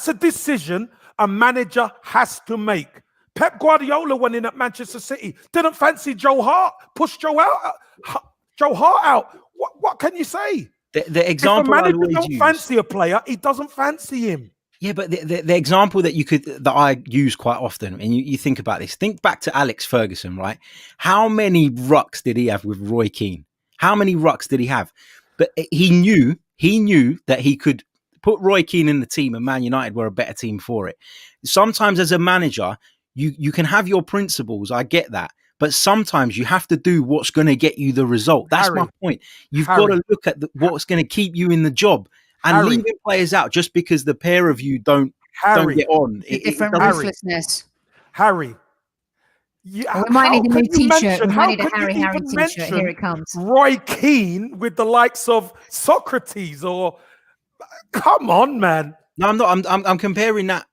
a decision a manager has to make. Pep Guardiola went in at Manchester City, didn't fancy Joe Hart, pushed Joe Hart out. What can you say? The example if a manager don't fancy a player, he doesn't fancy him. Yeah, but the example that I use quite often, and you think about this, think back to Alex Ferguson, right? How many rucks did he have with Roy Keane? How many rucks did he have? But he knew that he could put Roy Keane in the team, and Man United were a better team for it. Sometimes as a manager, you can have your principles. I get that. But sometimes you have to do what's going to get you the result. That's my point. You've got to look at what's going to keep you in the job. And leaving players out just because the pair of you don't get on. Different ruthlessness. Harry. Yeah, we might need a new t-shirt. We might need a Harry t-shirt. Here it comes. Roy Keane with the likes of Socrates or... Come on, man. No, I'm not. I'm comparing that.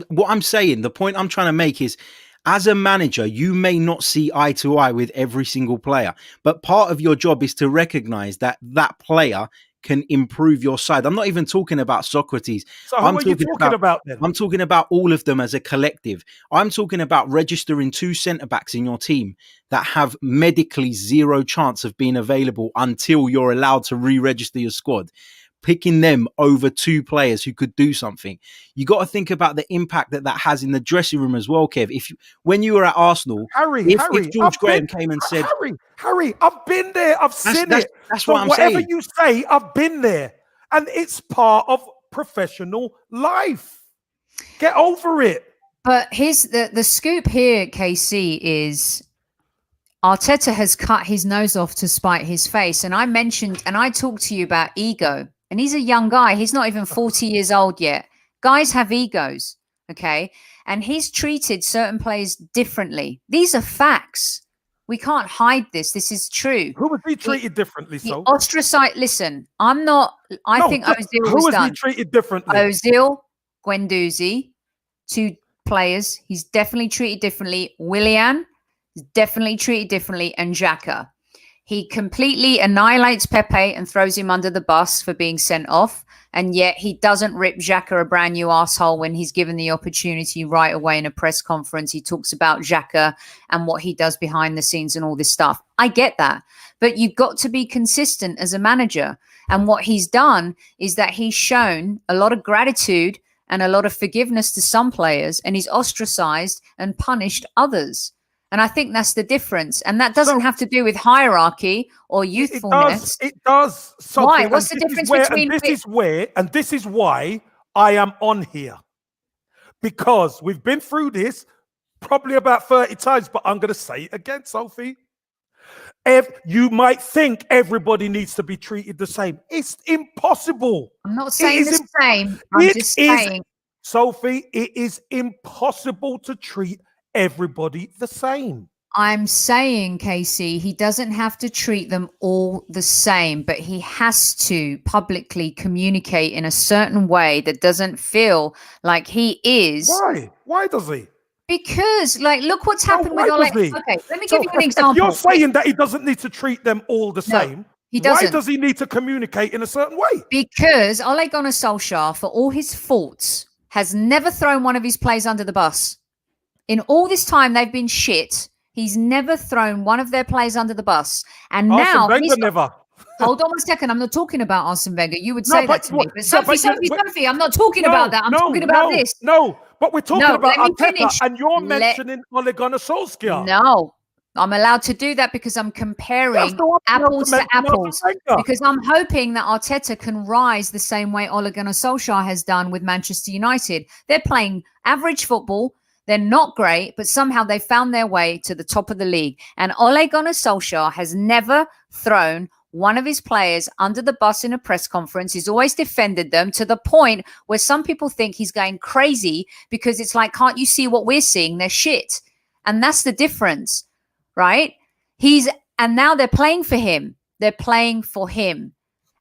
What I'm saying, the point I'm trying to make is, as a manager, you may not see eye to eye with every single player, but part of your job is to recognize that player can improve your side. I'm not even talking about Socrates. So who are you talking about then? I'm talking about all of them as a collective. I'm talking about registering two centre-backs in your team that have medically zero chance of being available until you're allowed to re-register your squad. Picking them over two players who could do something. You got to think about the impact that has in the dressing room as well, Kev. When you were at Arsenal, if George Graham came and said, Harry, I've been there, I've seen it. That's what I'm saying. Whatever you say, I've been there, and it's part of professional life. Get over it. But here's the scoop here, KC, is Arteta has cut his nose off to spite his face. And I talked to you about ego. And he's a young guy. He's not even 40 years old yet. Guys have egos, okay? And he's treated certain players differently. These are facts. We can't hide this. This is true. Who was he treated differently, so? Ostracized. Listen, I think Ozil was done. Who was he treated differently? Ozil, Guendouzi, two players. He's definitely treated differently. Willian is definitely treated differently. And Xhaka. He completely annihilates Pepe and throws him under the bus for being sent off. And yet he doesn't rip Xhaka a brand new arsehole when he's given the opportunity right away in a press conference. He talks about Xhaka and what he does behind the scenes and all this stuff. I get that. But you've got to be consistent as a manager. And what he's done is that he's shown a lot of gratitude and a lot of forgiveness to some players, and he's ostracized and punished others. And I think that's the difference. And that doesn't have to do with hierarchy or youthfulness. It does. Sophie, why? What's the difference between... And this is why I am on here. Because we've been through this probably about 30 times, but I'm going to say it again, Sophie. You might think everybody needs to be treated the same. It's impossible. I'm not saying the same. I'm just saying. Sophie, it is impossible to treat everybody the same. I'm saying, Casey, he doesn't have to treat them all the same, but he has to publicly communicate in a certain way that doesn't feel like he is. Why? Why does he? Because, look what's happened with Ole. Okay, let me give you an example. If you're saying that he doesn't need to treat them all the same, he doesn't. Why does he need to communicate in a certain way? Because Ole Gunnar Solskjaer, for all his faults, has never thrown one of his players under the bus. In all this time they've been shit, he's never thrown one of their players under the bus. And now never. Hold on 1 second. I'm not talking about Arsene Wenger. You would say that to me. But Sophie, I'm not talking about that. I'm talking about this. No, but we're talking about Arteta, and you're mentioning Ole Gunnar Solskjaer. No, I'm allowed to do that because I'm comparing apples to apples. Because I'm hoping that Arteta can rise the same way Ole Gunnar Solskjaer has done with Manchester United. They're playing average football. They're not great, but somehow they found their way to the top of the league. And Ole Gunnar Solskjaer has never thrown one of his players under the bus in a press conference. He's always defended them to the point where some people think he's going crazy because it's like, can't you see what we're seeing? They're shit. And that's the difference, right? And now they're playing for him. They're playing for him.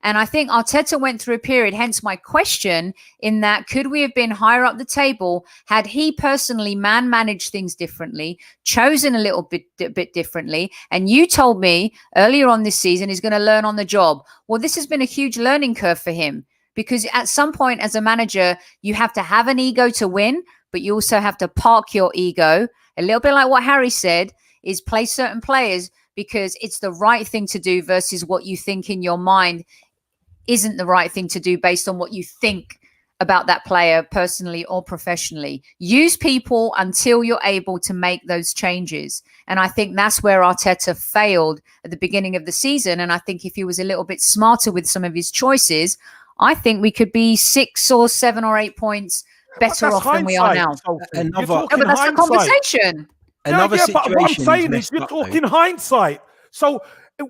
And I think Arteta went through a period, hence my question, in that could we have been higher up the table had he personally managed things differently, chosen a little bit differently? And you told me earlier on this season he's going to learn on the job. Well, this has been a huge learning curve for him because at some point as a manager, you have to have an ego to win, but you also have to park your ego. A little bit like what Harry said is play certain players because it's the right thing to do versus what you think in your mind isn't the right thing to do based on what you think about that player personally or professionally. Use people until you're able to make those changes. And I think that's where Arteta failed at the beginning of the season. And I think if he was a little bit smarter with some of his choices, I think we could be 6 or 7 or 8 points better off than we are now. But that's the conversation. Another situation. But what I'm saying is you're talking hindsight. So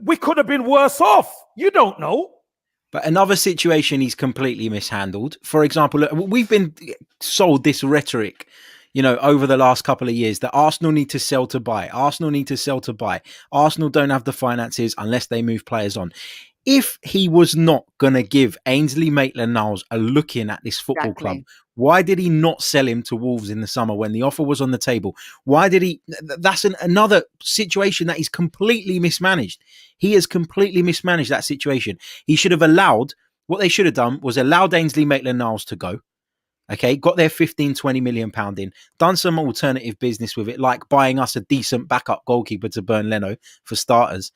we could have been worse off. You don't know. But another situation he's completely mishandled. For example, we've been sold this rhetoric, over the last couple of years that Arsenal need to sell to buy. Arsenal need to sell to buy. Arsenal don't have the finances unless they move players on. If he was not going to give Ainsley Maitland-Niles a look in at this football club, why did he not sell him to Wolves in the summer when the offer was on the table? Why did he? That's another situation that he's completely mismanaged. He has completely mismanaged that situation. He should have what they should have done was allowed Ainsley Maitland-Niles to go. Okay, got their 15-20 million pound in, done some alternative business with it, like buying us a decent backup goalkeeper to burn Leno for starters.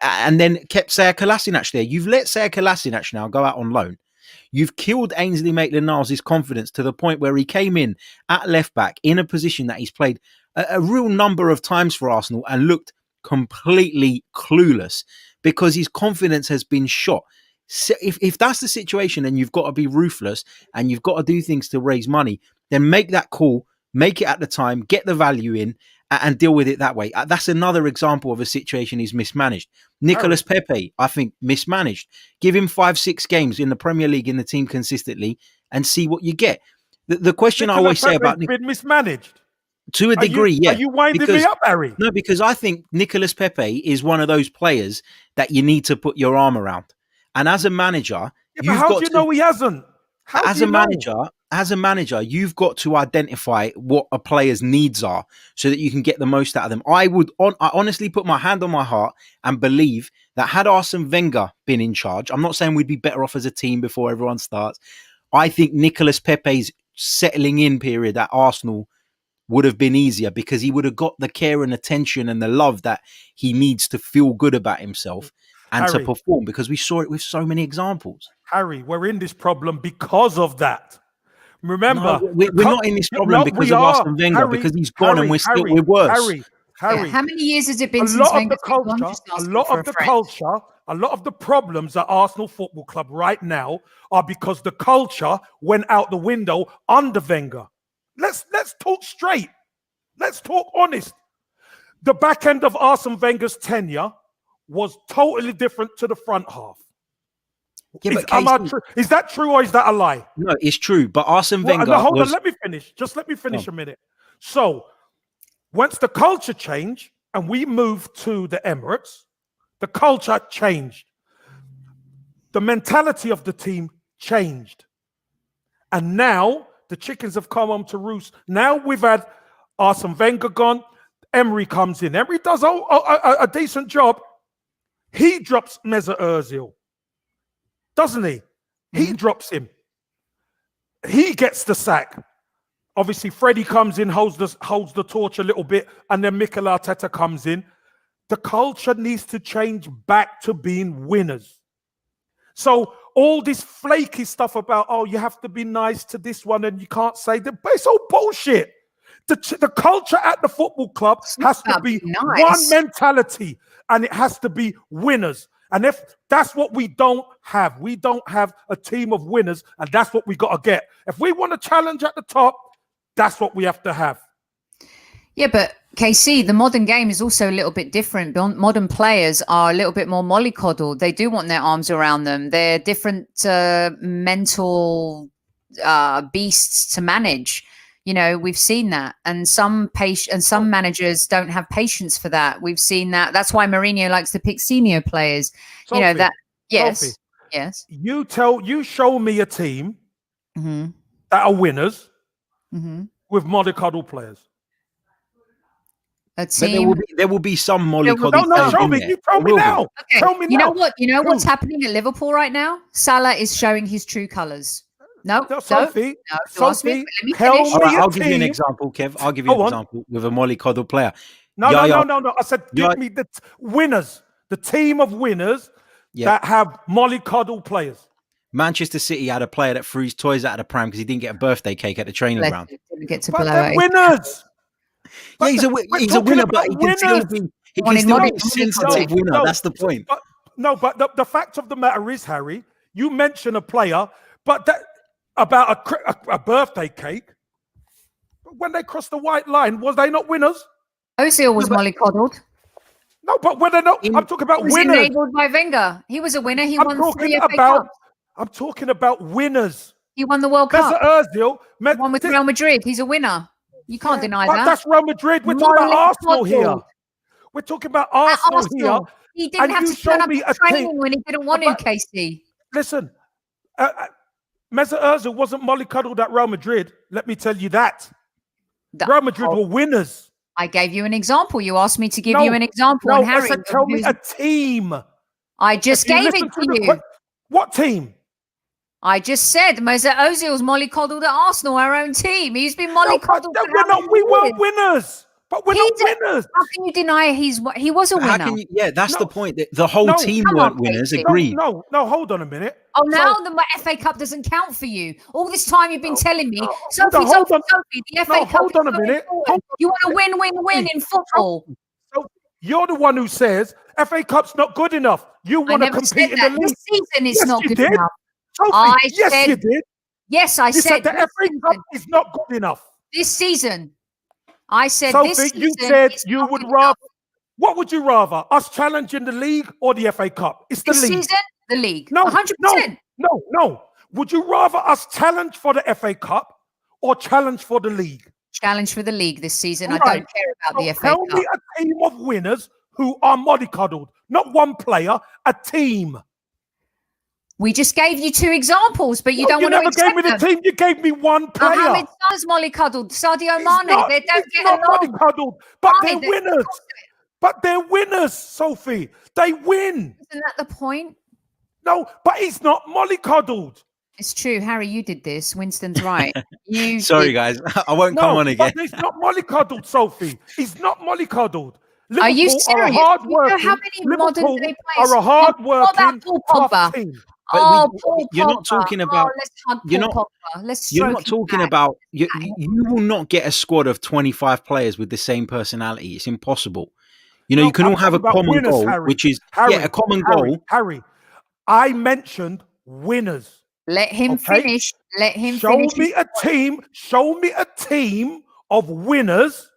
And then kept Sead Kolasinac there. You've let Sead Kolasinac now go out on loan. You've killed Ainsley Maitland-Niles' confidence to the point where he came in at left back in a position that he's played a real number of times for Arsenal and looked completely clueless because his confidence has been shot. So if that's the situation and you've got to be ruthless and you've got to do things to raise money, then make that call, make it at the time, get the value in, and deal with it that way. That's another example of a situation he's mismanaged. Nicolas Pepe, I think, mismanaged. Give him 5-6 games in the Premier League in the team consistently and see what you get. The question I always say about been mismanaged to a degree, yeah. Are you winding me up, Harry? No, because I think Nicolas Pepe is one of those players that you need to put your arm around. And as a manager, how do you know he hasn't? As a manager, you've got to identify what a player's needs are so that you can get the most out of them. I honestly put my hand on my heart and believe that had Arsene Wenger been in charge, I'm not saying we'd be better off as a team before everyone starts. I think Nicolas Pepe's settling in period at Arsenal would have been easier because he would have got the care and attention and the love that he needs to feel good about himself and to perform, because we saw it with so many examples. Harry, we're in this problem because of that. Remember, we're not in this problem because of Arsene Wenger, because he's gone and we're worse. Harry, How many years has it been a since lot of the Wenger's been gone? culture, Just a asking lot for of a the friend. culture, a lot of the problems at Arsenal Football Club right now are because the culture went out the window under Wenger. Let's talk straight. Let's talk honest. The back end of Arsene Wenger's tenure was totally different to the front half. Yeah, Is, but Casey, is that true or is that a lie? no, it's true. But Arsene Wenger No, hold was. on. Let me finish. Just let me finish a minute. So, once the culture changed and we moved to the Emirates, the culture changed. The mentality of the team changed. And now the chickens have come home to roost. Now we've had Arsene Wenger gone. Emery comes in. Emery does a decent job. He drops Mesut Ozil, doesn't he? He drops him. He gets the sack. Obviously, Freddie comes in, holds the torch a little bit, and then Mikel Arteta comes in. The culture needs to change back to being winners. So all this flaky stuff about, oh, you have to be nice to this one and you can't say that, but it's all bullshit. The culture at the football club has to be one mentality, and it has to be winners. And if that's what we don't have a team of winners, and that's what we got to get. If we want to challenge at the top, that's what we have to have. Yeah, but KC, the modern game is also a little bit different. Modern players are a little bit more mollycoddled. They do want their arms around them. They're different mental beasts to manage. You know, we've seen that, and some managers don't have patience for that. We've seen that. That's why Mourinho likes to pick senior players. Sophie, you know that. Yes, Sophie, yes. You show me a team that are winners with mollycoddle players. A team. But there will be some mollycoddle. No, show me. You tell me now. Okay. Tell me now. You know what? You know what's happening at Liverpool right now? Salah is showing his true colours. No, Sophie, Sophie, let me All finish. right, I'll give you an example, Kev. I'll give you an example with a mollycoddle player. No. I said, give me the winners, the team of winners that have mollycoddle players. Manchester City had a player that threw his toys out of the pram because he didn't get a birthday cake at the training ground. Didn't get to But blow they're it. winners. Yeah, he's a winner, but he can still be a sensitive winner. That's the point. But the fact of the matter is, Harry, you mention a player, but that about a birthday cake. When they crossed the white line, was they not winners? Ozil was mollycoddled. No, but when they're not, I'm talking about He was winners. enabled by Wenger. He was a winner. He won 3 FA Cups. I'm talking about winners. He won the World Cup. Ozil won with Real Madrid. He's a winner. You can't deny that. That's Real Madrid. We're talking about Arsenal here. We're talking about Arsenal here. He didn't have to turn up to training when he didn't want to, Casey. Listen, Mesut Ozil wasn't mollycoddled at Real Madrid. Let me tell you that. Real Madrid were winners. I gave you an example. You asked me to give you an example. No, Harry, I said tell me a team. I just gave it to you. What team? I just said Mesut Ozil's mollycoddled at Arsenal, our own team. He's been mollycoddled. We weren't winners. But we're not winners. How can you deny he was a winner? That's the point. The whole team weren't winners. Agreed. No, hold on a minute. Oh, now the FA Cup doesn't count for you. All this time you've been telling me, Sophie, the FA Cup. Hold on a minute. You want to win in football. So you're the one who says FA Cup's not good enough. You want to compete in the league. This season it's not good enough. Sophie, yes, you did. Yes, I said the FA Cup is not good enough. This season. I said Sophie, this season you said you would rather. enough. What would you rather? Us challenging the league or the FA Cup? It's the this league. Season, the league. No, 100%. No. Would you rather us challenge for the FA Cup or challenge for the league? Challenge for the league this season. Right. I don't care about the FA Tell Cup. me a team of winners who are mollycoddled. Not one player, a team. We just gave you 2 examples, but you don't want to accept them. You never gave me the team. You gave me one player. Mohamed Salah's mollycoddled. Sadio Mane. They don't get along. Mollycoddled, but Fine, they're winners. But they're winners, Sophie. They win. Isn't that the point? No, but he's not mollycoddled. It's true, Harry. You did this. Winston's right. Sorry, guys. I won't come on again. But he's not mollycoddled, Sophie. He's not mollycoddled. Liverpool are you serious? Are a hard-working, you know how many modern day Liverpool players are a hard-working, tough team. Oh, Paul you're not Pogba. talking about. Let's hug You're Paul not. Pogba. Let's You're stroke not him talking back. about. You will not get a squad of 25 players with the same personality. It's impossible. You know, No, you can I'm all have talking a about common winners, goal, Harry. which is Harry, a common goal. Harry. I mentioned winners. Let him Okay? finish. Let him Show finish. me a team. Show me a team of winners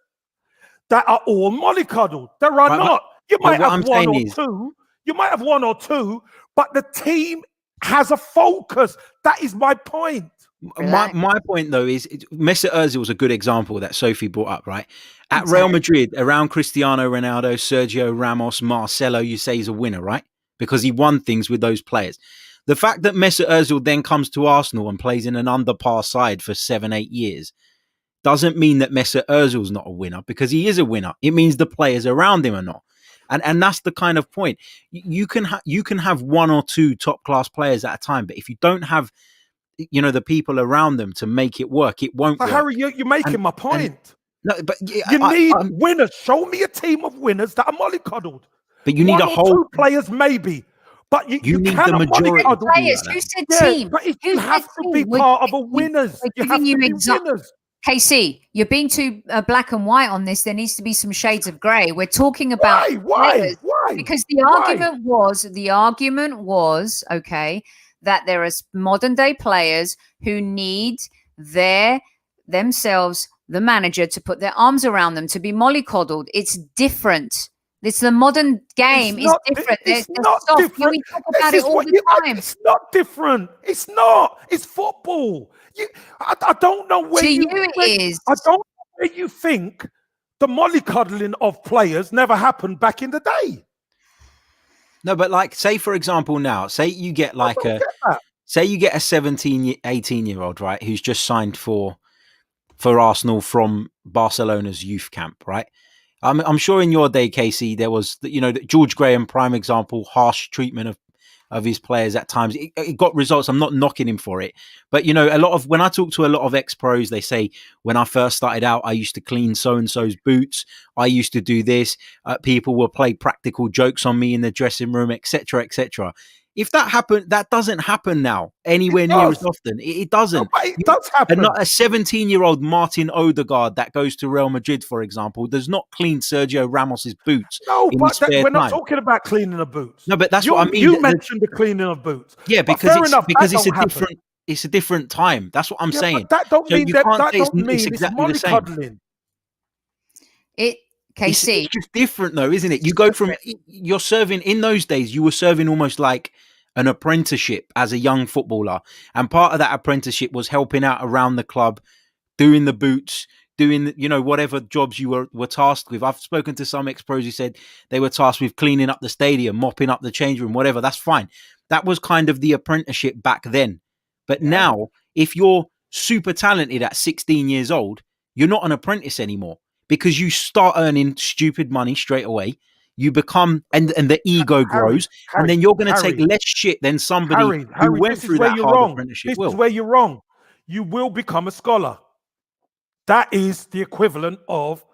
that are all mollycoddled. There are Right, not. You but might what have I'm one saying or is, two. You might have one or two, but the team has a focus. That is my point. my point though is Mesut Ozil was a good example that Sophie brought up, right? At Exactly. Real Madrid, around Cristiano Ronaldo, Sergio Ramos, Marcelo, you say he's a winner, right? Because he won things with those players. The fact that Mesut Ozil then comes to Arsenal and plays in an underpar side for 7-8 years doesn't mean that Mesut Ozil's not a winner, because he is a winner. It means the players around him are not. And that's the kind of point. You can have one or two top class players at a time, but if you don't have, you know, the people around them to make it work, it won't work. Harry, you're making my point. No, but you need winners. Show me a team of winners that are mollycoddled. But you need one or two players, maybe. But you need cannot the majority mollycoddle players. Who said team? But you have to be part of a winners. You have to be winners. KC, you're being too black and white on this. There needs to be some shades of grey. We're talking about why? Because the argument was okay, that there are modern day players who need themselves, the manager, to put their arms around them, to be mollycoddled. It's different. It's the modern game is different. It's not different. We talk about it all the time. It's not different. It's not. It's football. I don't know where it is. I don't know where you think the mollycoddling of players never happened back in the day. No, but like, say for example, now, say you get like say you get a 17, 18-year-old, right, who's just signed for Arsenal from Barcelona's youth camp, right? I'm sure in your day, Casey, there was, you know, George Graham, prime example, harsh treatment of his players at times. It got results. I'm not knocking him for it. But, you know, when I talk to a lot of ex-pros, they say, when I first started out, I used to clean so-and-so's boots. I used to do this. People will play practical jokes on me in the dressing room, etc., etc. If that happened, that doesn't happen now anywhere near as often. It doesn't. No, it does happen. And not a 17-year-old Martin Odegaard that goes to Real Madrid, for example, does not clean Sergio Ramos's boots. No, but we're not talking about cleaning the boots. No, but that's what I mean. You mentioned the cleaning of boots. Yeah, because it's a different time. That's what I'm saying. But that don't mean it's exactly the same. KC. It's just different though, isn't it? You go from, you're serving, in those days, you were serving almost like an apprenticeship as a young footballer. And part of that apprenticeship was helping out around the club, doing the boots, doing, you know, whatever jobs you were tasked with. I've spoken to some ex-pros who said they were tasked with cleaning up the stadium, mopping up the change room, whatever. That's fine. That was kind of the apprenticeship back then. But now, if you're super talented at 16 years old, you're not an apprentice anymore, because you start earning stupid money straight away. You become, and the ego grows, and then you're going to take less shit than somebody who went through that hard apprenticeship. This is where you're wrong. You will become a scholar. That is the equivalent of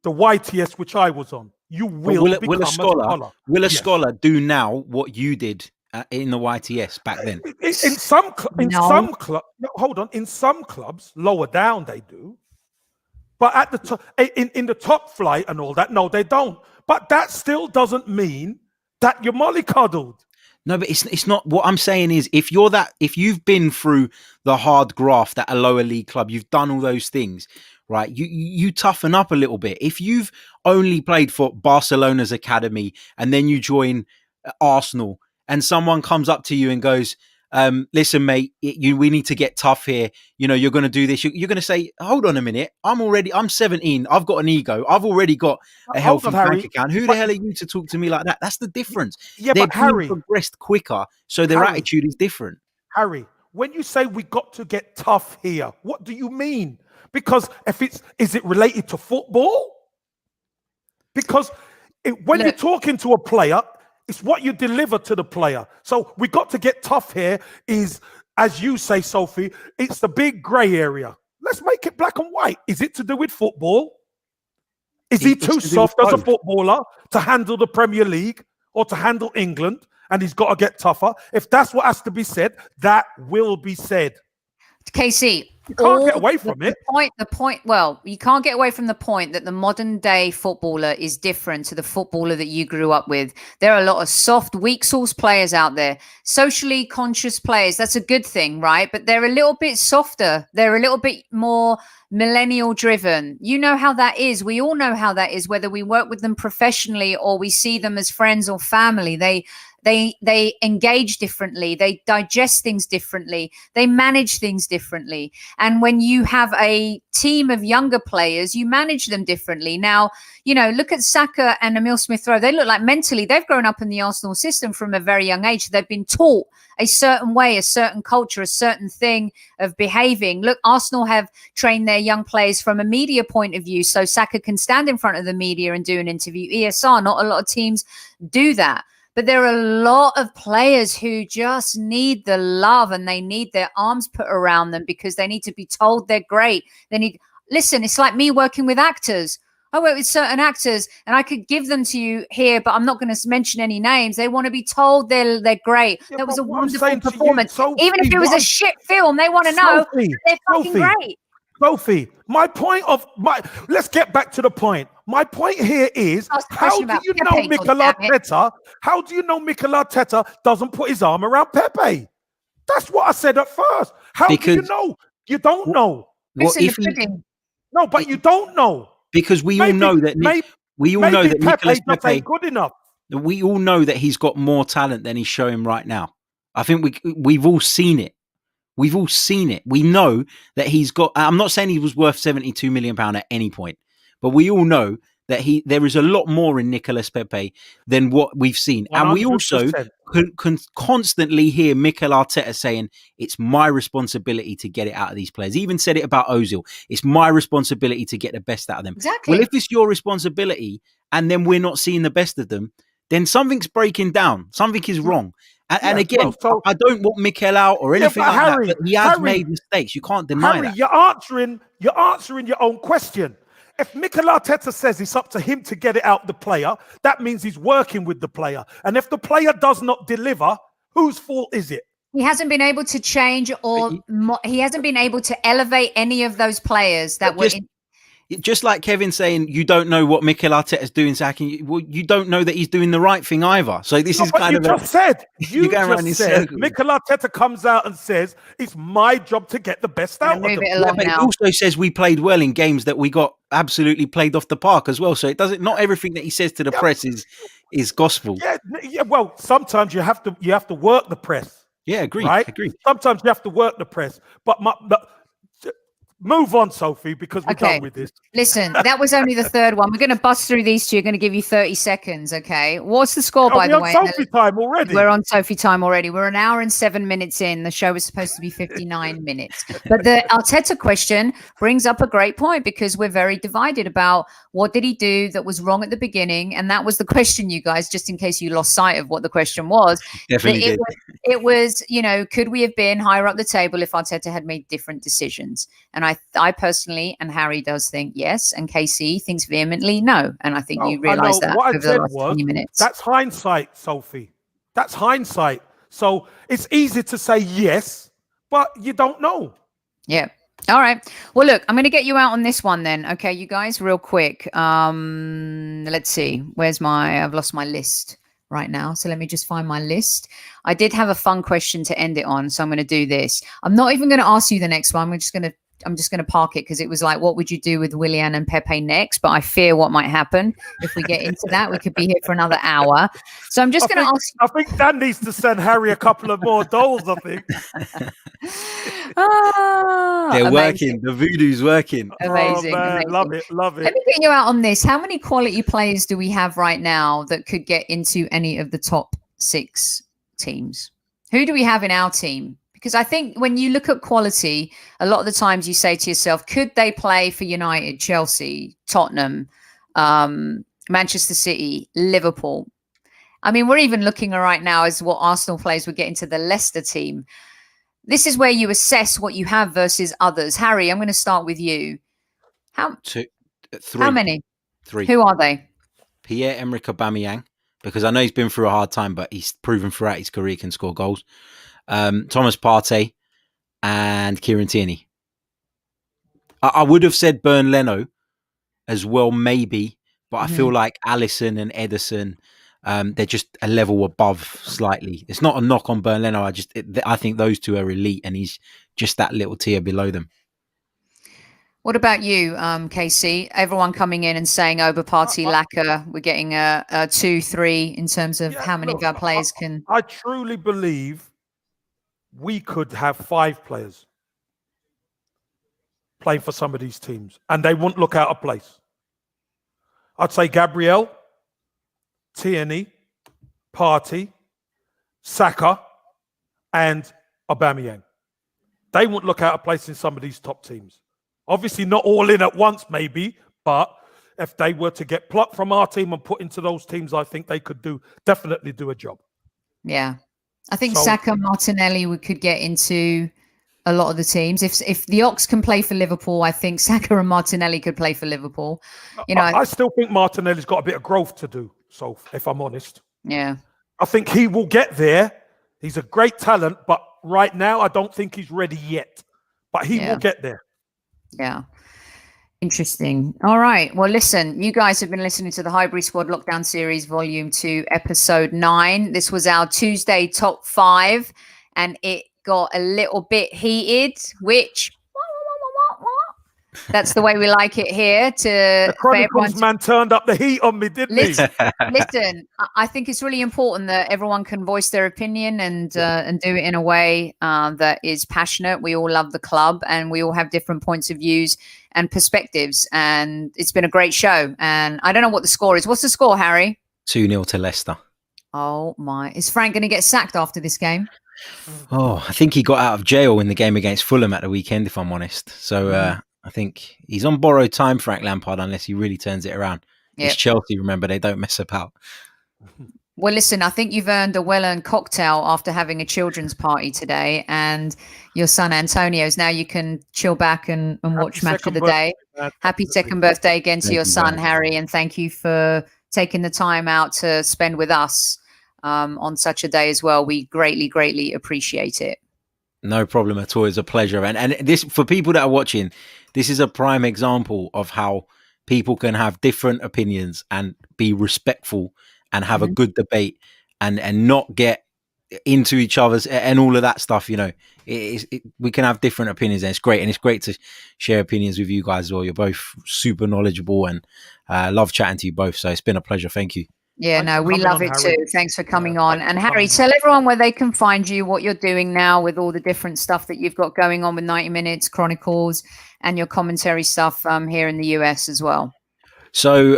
the YTS which I was on. You will become a scholar. Will a scholar do now what you did in the YTS back then? In some clubs, hold on. In some clubs, lower down, they do. But at the top, in the top flight and all that, no, they don't. But that still doesn't mean that you're mollycoddled. No, but it's not. What I'm saying is, if you've been through the hard graft at a lower league club, you've done all those things, right? You toughen up a little bit. If you've only played for Barcelona's academy and then you join Arsenal, and someone comes up to you and goes, listen, mate, we need to get tough here. You know, you're going to do this. You're going to say, hold on a minute. I'm 17. I've got an ego. I've already got a healthy bank account. Who the hell are you to talk to me like that? That's the difference. Yeah, they're but Harry progressed quicker, so their attitude is different. Harry, when you say we got to get tough here, what do you mean? Because is it related to football? Because when you're talking to a player, it's what you deliver to the player. So we got to get tough here is, as you say, Sophie, it's the big grey area. Let's make it black and white. Is it to do with football? Is he too soft as a footballer to handle the Premier League or to handle England? and he's got to get tougher. If that's what has to be said, that will be said. KC, you can't get away from it. The point. Well, you can't get away from the point that the modern day footballer is different to the footballer that you grew up with. There are a lot of soft, weak sauce players out there, socially conscious players. That's a good thing, right? But they're a little bit softer. They're a little bit more millennial driven. You know how that is. We all know how that is, whether we work with them professionally or we see them as friends or family. They engage differently. They digest things differently. They manage things differently. And when you have a team of younger players, you manage them differently. Now, you know, look at Saka and Emile Smith-Rowe. They look like mentally they've grown up in the Arsenal system from a very young age. They've been taught a certain way, a certain culture, a certain thing of behaving. Look, Arsenal have trained their young players from a media point of view, so Saka can stand in front of the media and do an interview. ESR, not a lot of teams do that. But there are a lot of players who just need the love and they need their arms put around them because they need to be told they're great. Listen, it's like me working with actors. I work with certain actors and I could give them to you here, but I'm not going to mention any names. They want to be told they're great. Yeah, that was a wonderful performance. Sophie, even if it was a shit film, they want to know they're fucking great. Sophie, let's get back to the point. My point here is, how do you know Mikel Arteta? How do you know Mikel Arteta doesn't put his arm around Pepe? That's what I said at first. How do you know? You don't know. No, but you don't know. Because we all know that Nicolas Pepe ain't good enough. We all know that he's got more talent than he's showing right now. I think we've all seen it. We've all seen it. We know that he's got. I'm not saying he was worth £72 million at any point, but we all know that there is a lot more in Nicolas Pepe than what we've seen. 100%. And we also can constantly hear Mikel Arteta saying, it's my responsibility to get it out of these players. He even said it about Ozil. It's my responsibility to get the best out of them. Exactly. Well, if it's your responsibility and then we're not seeing the best of them, then something's breaking down. Something is wrong. And again, I don't want Mikel out or anything like that, but he has made mistakes. You can't deny that. You're answering your own question. If Mikel Arteta says it's up to him to get it out the player, that means he's working with the player. And if the player does not deliver, whose fault is it? He hasn't been able to change he hasn't been able to elevate any of those players that were in. Just like Kevin saying, you don't know what Mikel Arteta is doing, Zach, and you don't know that he's doing the right thing either. So this is kind of you just said Mikel Arteta comes out and says it's my job to get the best out of them. But he also says we played well in games that we got absolutely played off the park as well. So it doesn't. Not everything that he says to the press is gospel. Yeah. Well, sometimes you have to work the press. Yeah, agree. Right? Agree. Sometimes you have to work the press, but move on, Sophie, because we're done with this. Listen, that was only the third one. We're going to bust through these two. We're going to give you 30 seconds, okay? What's the score, by the way? We're on Sophie time already. We're on Sophie time already. We're an hour and 7 minutes in. The show was supposed to be 59 minutes. But the Arteta question brings up a great point because we're very divided about what did he do that was wrong at the beginning. And that was the question, you guys, just in case you lost sight of what the question was. Definitely it was, you know, could we have been higher up the table if Arteta had made different decisions? And I personally, and Harry does think yes, and KC thinks vehemently no. And I think you realise that over the last 20 minutes. That's hindsight, Sophie. That's hindsight. So it's easy to say yes, but you don't know. Yeah. All right. Well, look, I'm going to get you out on this one then. Okay, you guys, real quick. Let's see. I've lost my list right now. So let me just find my list. I did have a fun question to end it on. So I'm going to do this. I'm not even going to ask you the next one. I'm just going to park it because it was like, what would you do with Willian and Pepe next? But I fear what might happen if we get into that. We could be here for another hour. So I'm just going to ask. I think Dan needs to send Harry a couple of more dolls, I think. They're amazing. Working. The voodoo's working. Amazing. Oh, man. Amazing. Love it. Love it. Let me get you out on this. How many quality players do we have right now that could get into any of the top 6 teams? Who do we have in our team? Because I think when you look at quality, a lot of the times you say to yourself, could they play for United, Chelsea, Tottenham, Manchester City, Liverpool? I mean, we're even looking right now as what Arsenal players would get into the Leicester team. This is where you assess what you have versus others. Harry, I'm going to start with you. Three. How many? 3. Who are they? Pierre-Emerick Aubameyang, because I know he's been through a hard time, but he's proven throughout his career he can score goals. Thomas Partey and Kieran Tierney. I would have said Bernd Leno as well, maybe, but I feel like Alisson and Ederson, they're just a level above slightly. It's not a knock on Bernd Leno. I think those two are elite, and he's just that little tier below them. What about you, KC? Everyone coming in and saying over Partey, Laka, we're getting a 2-3 in terms of how many of our players can. I truly believe we could have 5 players playing for some of these teams, and they wouldn't look out of place. I'd say Gabriel, Tierney, Partey, Saka, and Aubameyang. They wouldn't look out of place in some of these top teams. Obviously, not all in at once, maybe, but if they were to get plucked from our team and put into those teams, I think they could definitely do a job. Yeah. I think Saka, Martinelli, we could get into a lot of the teams. If the Ox can play for Liverpool, I think Saka and Martinelli could play for Liverpool. You know, I still think Martinelli's got a bit of growth to do, so if I'm honest. Yeah. I think he will get there. He's a great talent, but right now I don't think he's ready yet. But he will get there. Yeah. Interesting. All right. Well, listen, you guys have been listening to the Highbury Squad Lockdown Series Volume 2, Episode 9. This was our Tuesday Top 5, and it got a little bit heated, which that's the way we like it here. The Chronicles man turned up the heat on me, didn't he? Listen, I think it's really important that everyone can voice their opinion and do it in a way that is passionate. We all love the club, and we all have different points of views and perspectives. And it's been a great show. And I don't know what the score is. What's the score, Harry? 2-0 to Leicester. Oh my! Is Frank going to get sacked after this game? Oh, I think he got out of jail in the game against Fulham at the weekend, if I'm honest. So I think he's on borrowed time, Frank Lampard, unless he really turns it around. It's Chelsea, remember, they don't mess about. Well, listen, I think you've earned a well-earned cocktail after having a children's party today, and your son Antonio's. Now you can chill back and watch Match of the Day. Happy second birthday again to your son, Harry, and thank you for taking the time out to spend with us on such a day as well. We greatly, greatly appreciate it. No problem at all. It's a pleasure. And this, for people that are watching, this is a prime example of how people can have different opinions and be respectful and have a good debate and not get into each other's and all of that stuff. You know, we can have different opinions, and it's great. And it's great to share opinions with you guys as well. You're both super knowledgeable, and love chatting to you both. So it's been a pleasure. Thank you. Yeah, no, we love it too. Thanks for coming on. And Harry, tell everyone where they can find you, what you're doing now with all the different stuff that you've got going on with 90 Minutes, Chronicles, and your commentary stuff here in the US as well. So,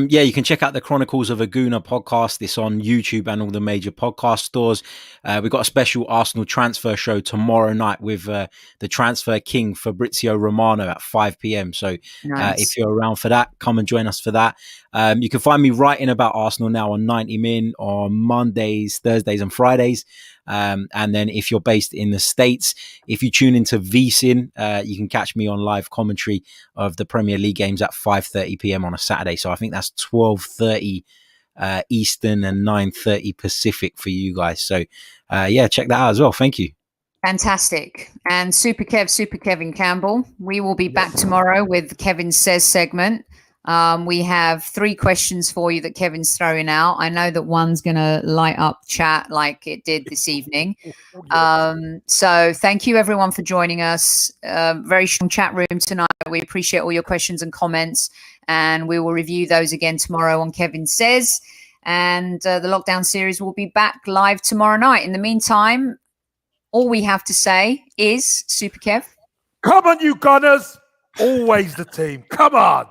you can check out the Chronicles of a Gooner podcast. It's on YouTube and all the major podcast stores. We've got a special Arsenal transfer show tomorrow night with the transfer king, Fabrizio Romano, at 5 p.m. So if you're around for that, come and join us for that. You can find me writing about Arsenal now on 90 Min on Mondays, Thursdays and Fridays. And then if you're based in the States, if you tune into VSIN, you can catch me on live commentary of the Premier League games at 5:30 p.m. on a Saturday. So I think that's 12:30 Eastern and 9:30 Pacific for you guys. So check that out as well. Thank you. Fantastic. And Super Kevin Campbell. We will be back tomorrow with Kevin Says segment. We have 3 questions for you that Kevin's throwing out. I know that one's going to light up chat like it did this evening. So thank you everyone for joining us. Very strong chat room tonight. We appreciate all your questions and comments, and we will review those again tomorrow on Kevin Says. And the lockdown series will be back live tomorrow night. In the meantime, all we have to say is, Super Kev, come on, you Gunners. Always the team. Come on.